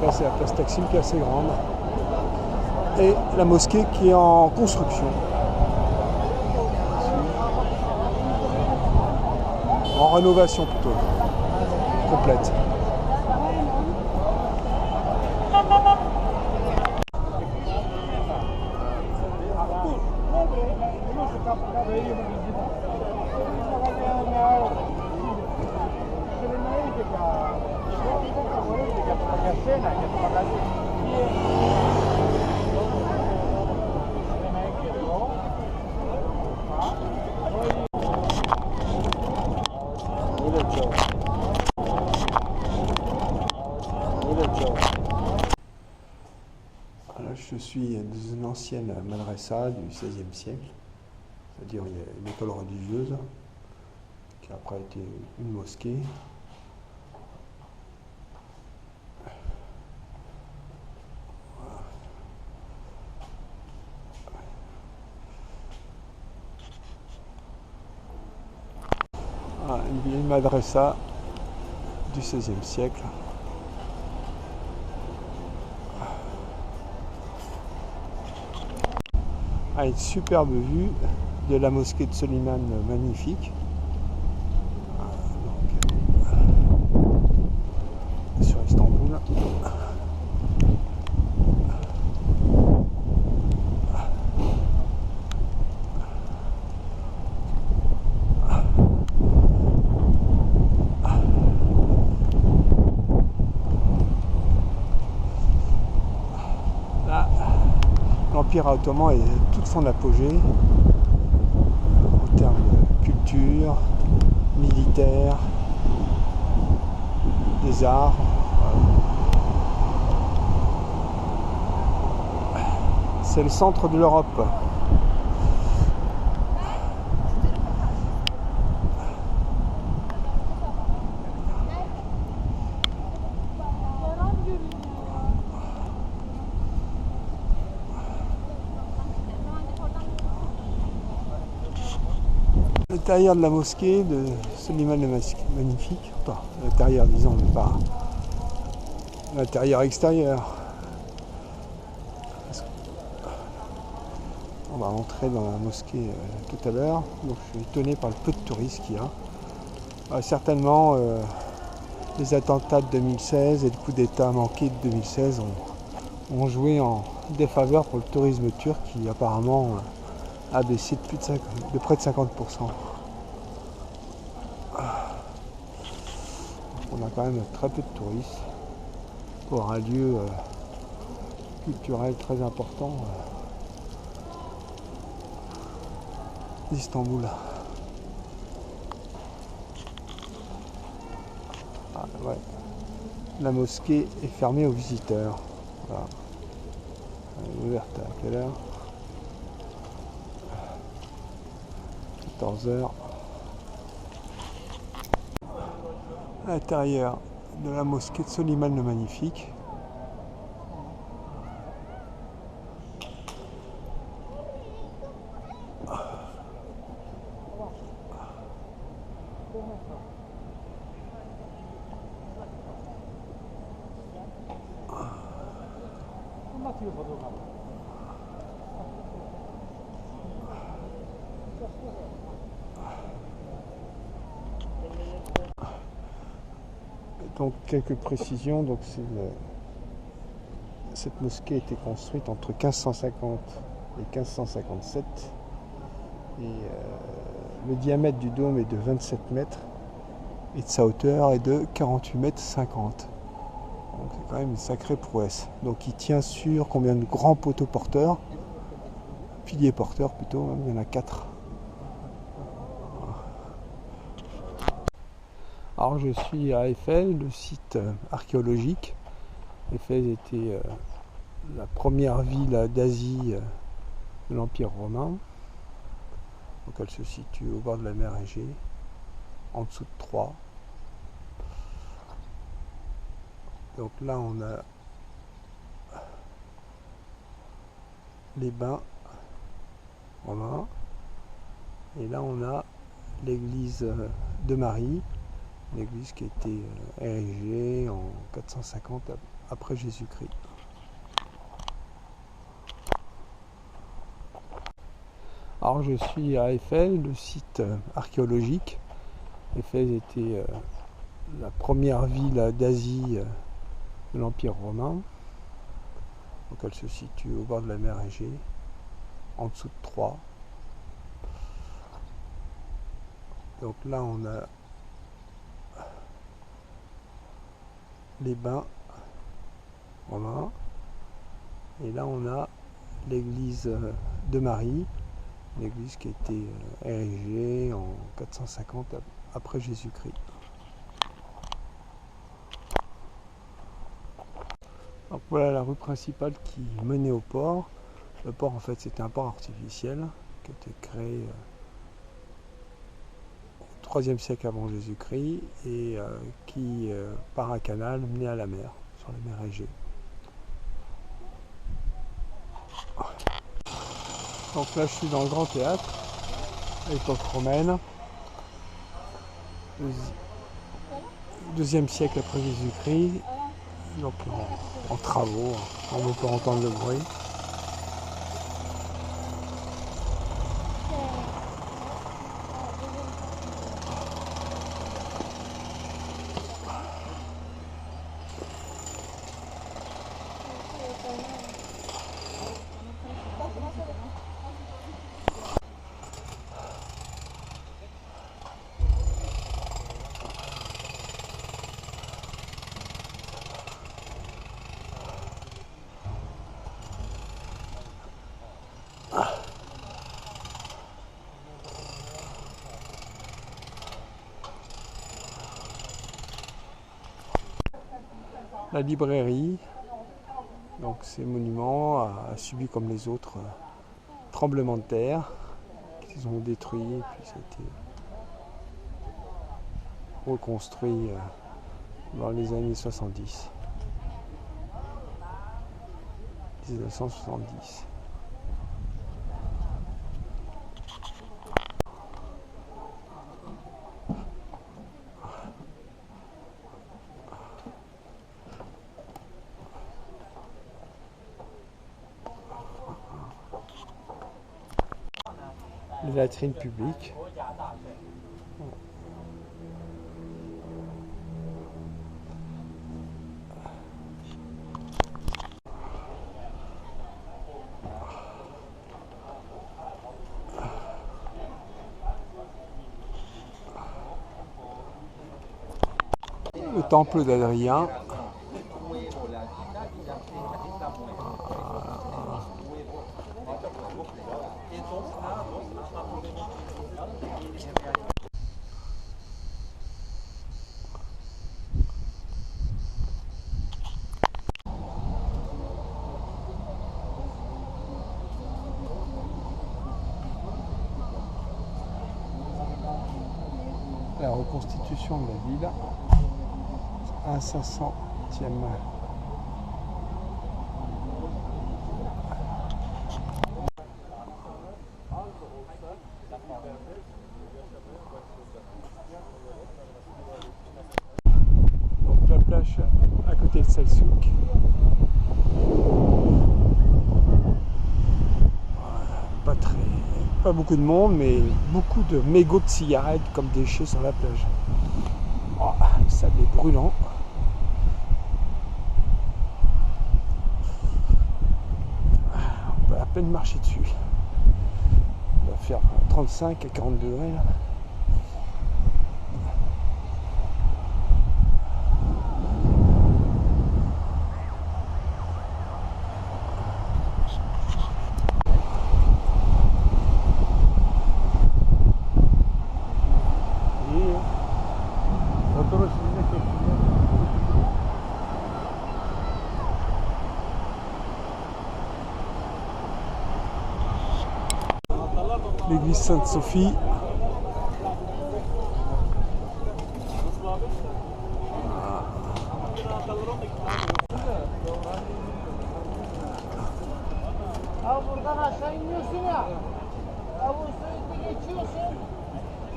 A: Là c'est la place Taksim qui est assez grande. Et la mosquée qui est en construction. En rénovation plutôt, complète. Je suis dans une ancienne madrasa du XVIe siècle, c'est-à-dire une école religieuse qui après a été une mosquée. Une madrasa du XVIe siècle. Une superbe vue de la mosquée de Soliman, magnifique. Sur Istanbul. L'Empire ottoman est tout son apogée en termes de culture, militaire, des arts. c'est le centre de l'Europe. L'intérieur de la mosquée de Soliman le Magnifique, enfin l'intérieur disons, mais pas l'intérieur extérieur. On va entrer dans la mosquée tout à l'heure, donc je suis étonné par le peu de touristes qu'il y a. Certainement les attentats de 2016 et le coup d'état manqué de 2016 ont joué en défaveur pour le tourisme turc qui apparemment a baissé de près de 50%. On a quand même très peu de touristes pour un lieu culturel très important d'Istanbul. Ah, ouais. La mosquée est fermée aux visiteurs. Voilà. Elle est ouverte à quelle heure? 14 h. À l'intérieur de la mosquée de Soliman le Magnifique. Donc quelques précisions, donc cette mosquée a été construite entre 1550 et 1557 et le diamètre du dôme est de 27 mètres et de sa hauteur est de 48 mètres 50. Donc c'est quand même une sacrée prouesse. Donc il tient sur combien de grands poteaux porteurs, piliers porteurs plutôt, hein, il y en a 4. Alors je suis à Éphèse, le site archéologique. Éphèse était la première ville d'Asie de l'Empire romain. Donc elle se situe au bord de la mer Égée, en dessous de Troie. Donc là on a les bains romains. Et là on a l'église de Marie. L'église qui a été érigée en 450 après Jésus-Christ. Alors je suis à Éphèse, le site archéologique. Éphèse était la première ville d'Asie de l'Empire romain. Donc elle se situe au bord de la mer Égée, en dessous de Troie. Donc là on a les bains romains et là on a l'église de Marie, l'église qui a été érigée en 450 après Jésus-Christ. Donc voilà la rue principale qui menait au port. Le port en fait c'était un port artificiel qui a été créé au IIIe siècle avant Jésus-Christ et qui par un canal menait à la mer, sur la mer Égée. Donc là je suis dans le grand théâtre, à l'époque romaine, deuxième siècle après Jésus-Christ, donc en travaux, on peut entendre le bruit. La librairie, Donc ces monuments a subi comme les autres tremblements de terre qu'ils ont détruits, et puis ça a été reconstruit dans les années 70. 1970. Les latrines publiques. Le temple d'Adrien. La reconstitution de la ville à 500e. Donc la plage à côté de Selçuk. Pas beaucoup de monde, mais beaucoup de mégots de cigarettes comme déchets sur la plage. Oh, le sable est brûlant. On peut à peine marcher dessus. On va faire 35 à 40 degrés là. L'église Sainte-Sophie.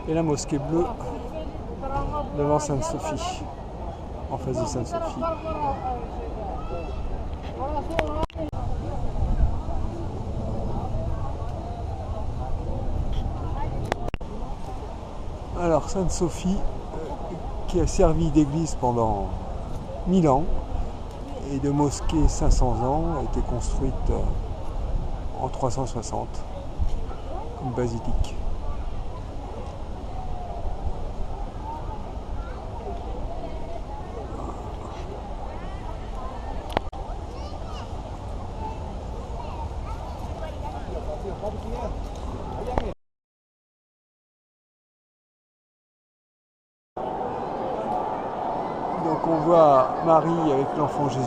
A: Et la mosquée bleue devant Sainte-Sophie, en face de Sainte-Sophie. Alors Sainte-Sophie, qui a servi d'église pendant 1000 ans et de mosquée 500 ans, a été construite en 360, une basilique. Donc on voit Marie avec l'enfant Jésus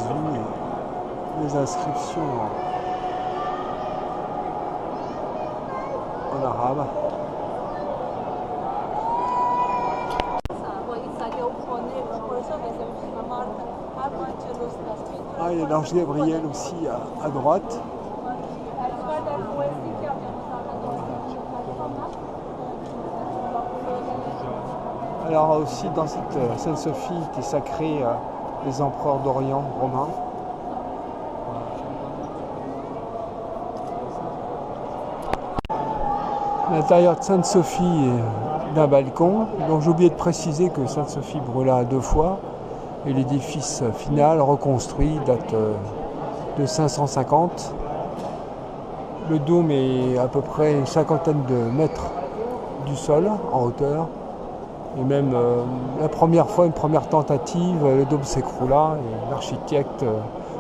A: et les inscriptions en arabe. Ah, il y a l'ange Gabriel aussi à droite. Alors aussi dans cette Sainte-Sophie était sacrée les empereurs d'Orient romains. L'intérieur de Sainte-Sophie est d'un balcon. Donc j'ai oublié de préciser que Sainte-Sophie brûla 2 fois et l'édifice final reconstruit date de 550. Le dôme est à peu près une cinquantaine de mètres du sol en hauteur. Et même la première fois, une première tentative, le dôme s'écroula et l'architecte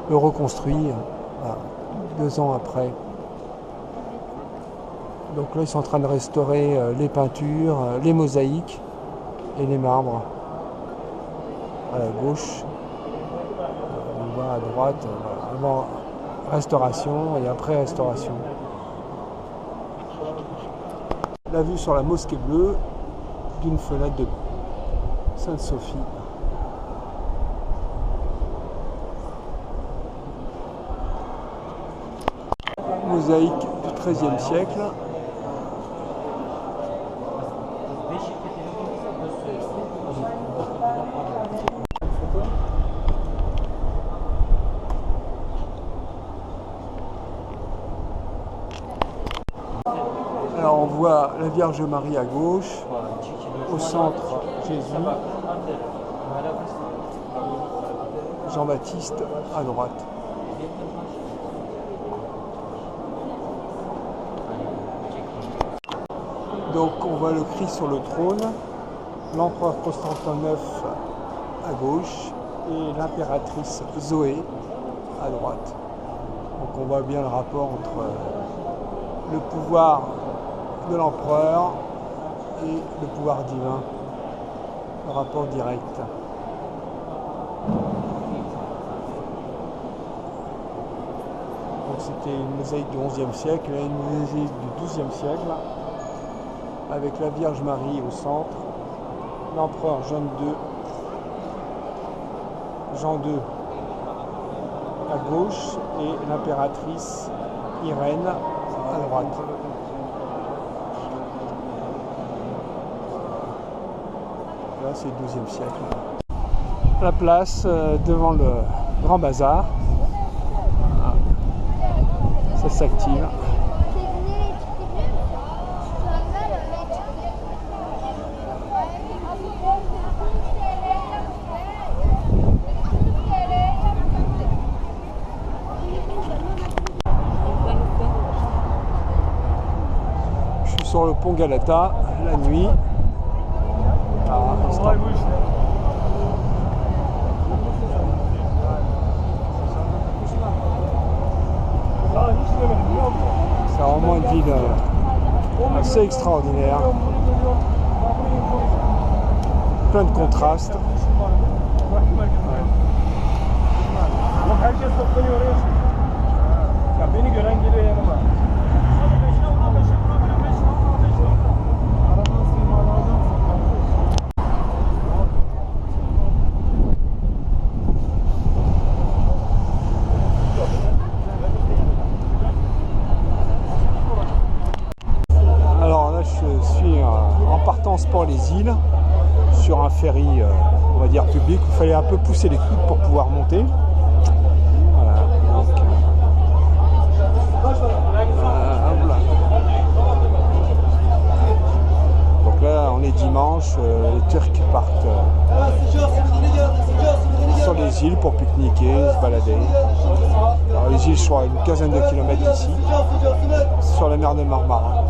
A: le reconstruit 2 ans après. Donc là, ils sont en train de restaurer les peintures, les mosaïques et les marbres. À la gauche, on voit à droite, avant restauration et après restauration. La vue sur la mosquée bleue d'une fenêtre de Sainte-Sophie. Mosaïque du XIIIe siècle. Alors on voit la Vierge Marie à gauche, au centre Jésus, Jean-Baptiste à droite. Donc on voit le Christ sur le trône, l'empereur Constantin IX à gauche et l'impératrice Zoé à droite. Donc on voit bien le rapport entre le pouvoir de l'empereur et le pouvoir divin, le rapport direct. Donc c'était une mosaïque du XIe siècle, là une mosaïque du XIIe siècle, avec la Vierge Marie au centre, l'empereur Jean II à gauche et l'impératrice Irène à droite. Là c'est le XIIe siècle. La place devant le Grand Bazar. Ça s'active. Sur le pont Galata, la nuit. C'est vraiment une ville assez extraordinaire. Plein de contrastes. Je suis en partance pour les îles sur un ferry, on va dire public. Il fallait un peu pousser les coudes pour pouvoir monter. Voilà, donc là, on est dimanche. Les Turcs partent sur les îles pour pique-niquer, se balader. Alors, les îles sont à une quinzaine de kilomètres d'ici, sur la mer de Marmara.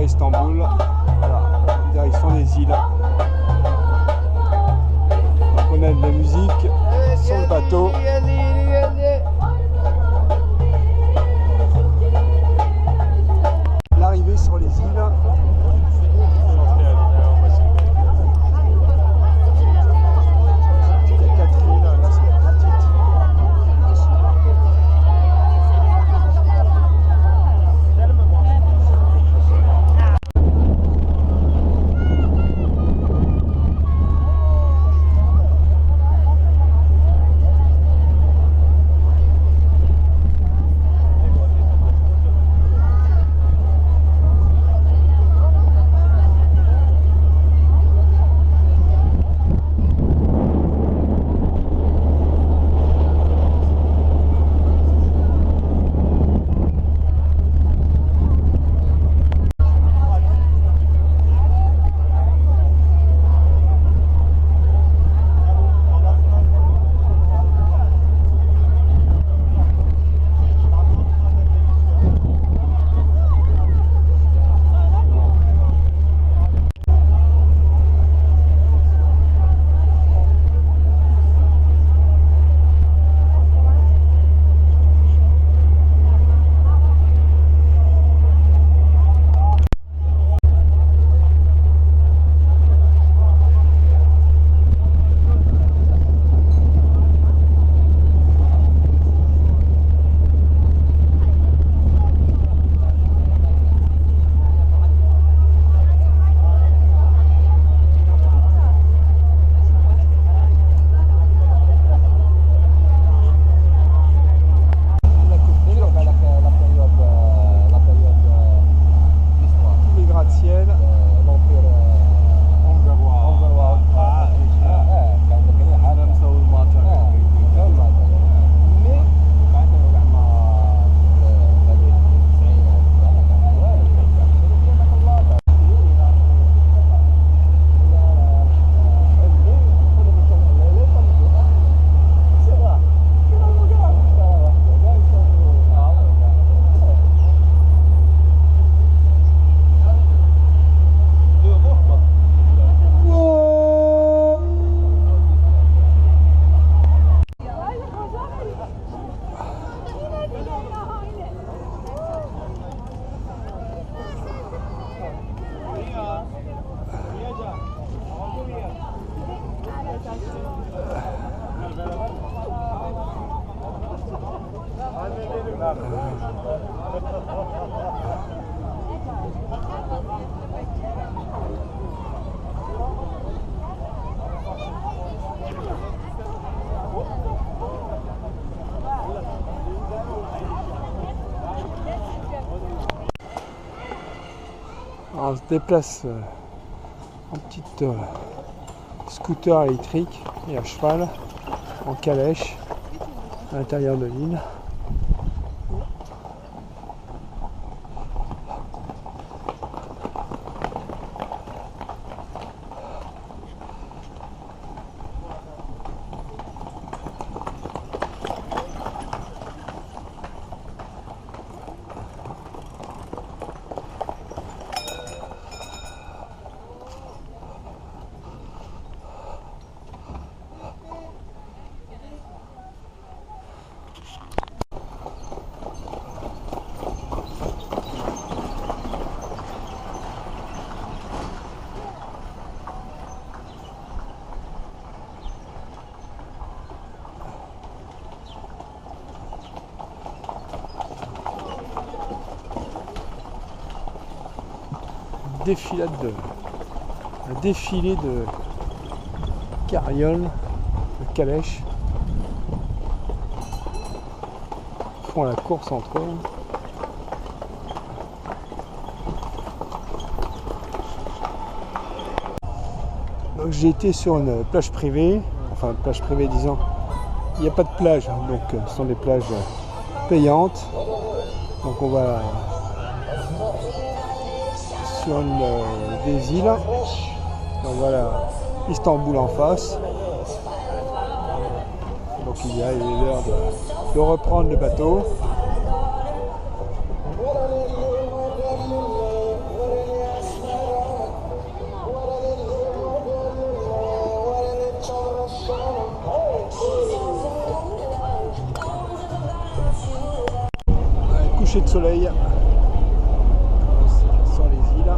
A: Istanbul, voilà, direction des îles. Donc on a de la musique sur le bateau. L'arrivée sur les îles. Il y a 4 îles, là c'est la plus petite. Alors, on se déplace en petite scooter électrique et à cheval, en calèche, à l'intérieur de l'île. Un défilé de carrioles, de calèches font la course entre eux. Donc j'ai été sur une plage privée, enfin plage privée disons, il n'y a pas de plage, donc ce sont des plages payantes. Donc on va sur une des îles. Donc voilà, Istanbul en face. Donc il est l'heure de reprendre le bateau. Coucher de soleil sur les îles.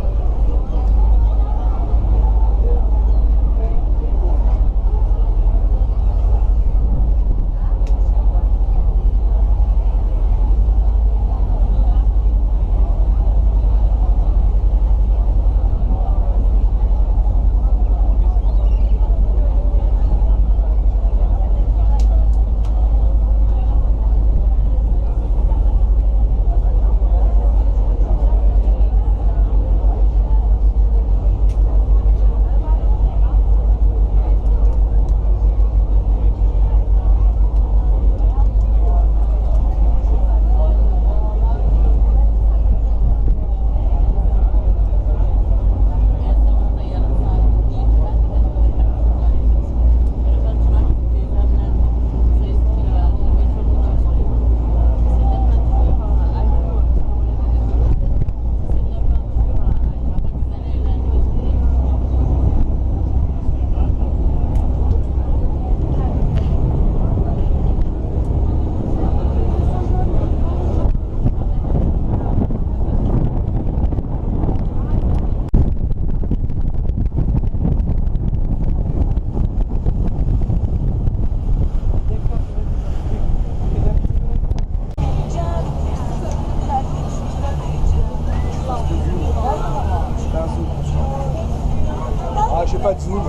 A: Ah, j'ai pas de zoom.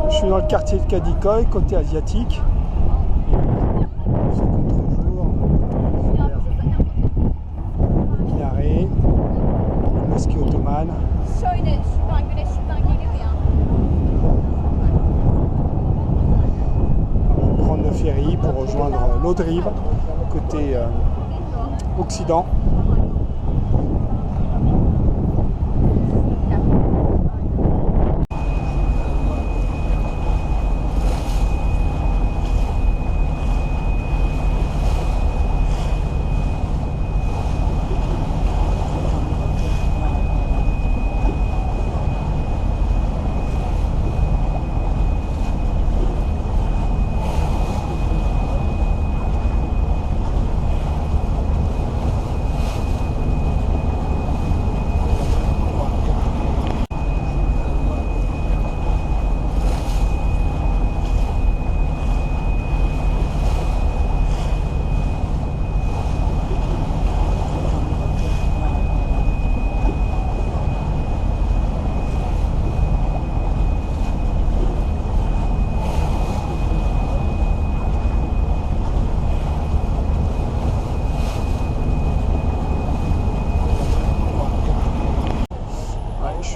A: Je suis dans le quartier de Kadıköy, côté asiatique. Ce contre-jour, carré, une mosquée ottomane.
C: Şöyle şuradan güneş şuradan geliyor ya.
A: On va prendre le ferry pour rejoindre l'autre rive, côté occident.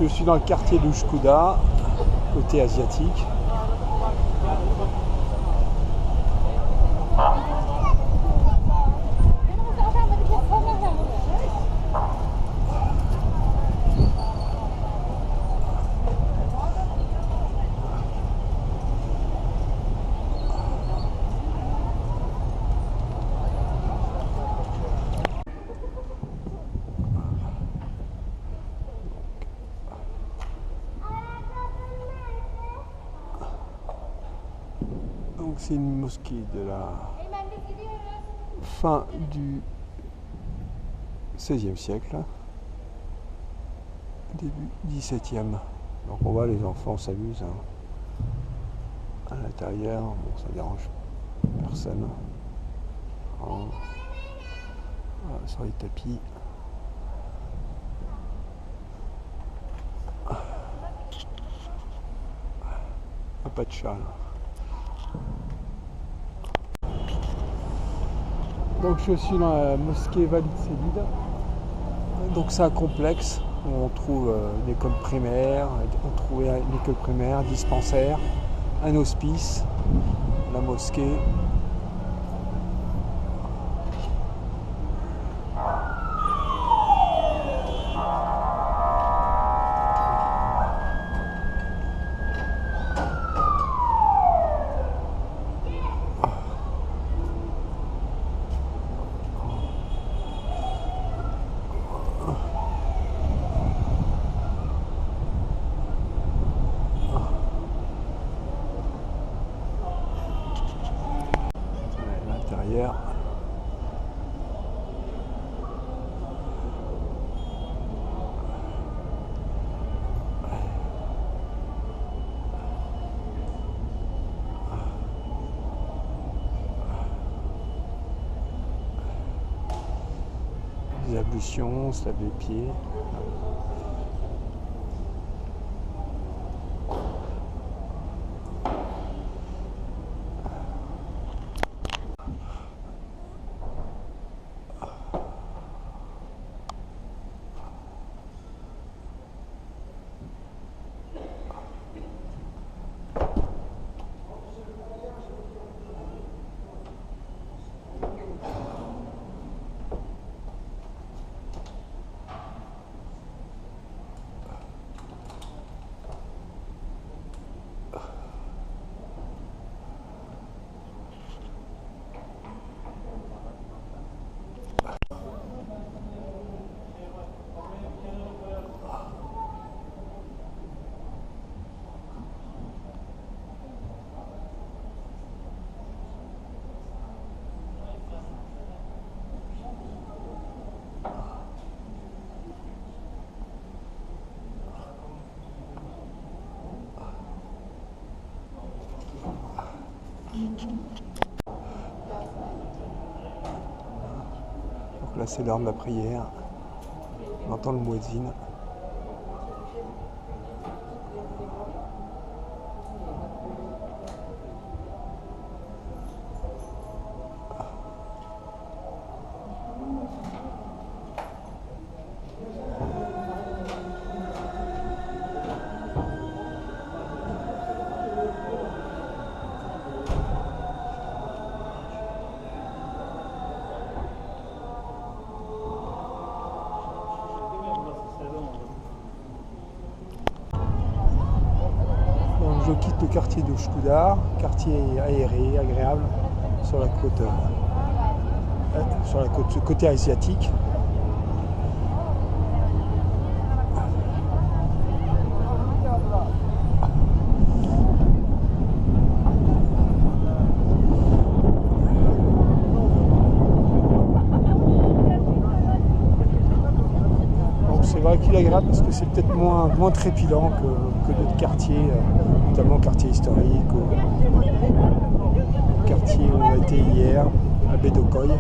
A: Je suis dans le quartier d'Ushkuda, côté asiatique. Donc c'est une mosquée de la fin du XVIe siècle, début XVIIe. Donc on voit les enfants s'amusent à l'intérieur, bon ça dérange personne. Voilà, sur les tapis. Pas de chat là. Donc je suis dans la mosquée Walid Sédid. Donc c'est un complexe où on trouve une école primaire, dispensaire, un hospice, la mosquée. L'intérieur. Des ablutions, on se lave les pieds. Donc là c'est l'heure de la prière. On entend le muezzin. Je quitte le quartier d'Ushkuda, quartier aéré, agréable, sur la côte côté asiatique. C'est vrai qu'il est agréable parce que c'est peut-être moins trépilant que d'autres quartiers, notamment le quartier historique, ou le quartier où on a été hier, à Bedokoy.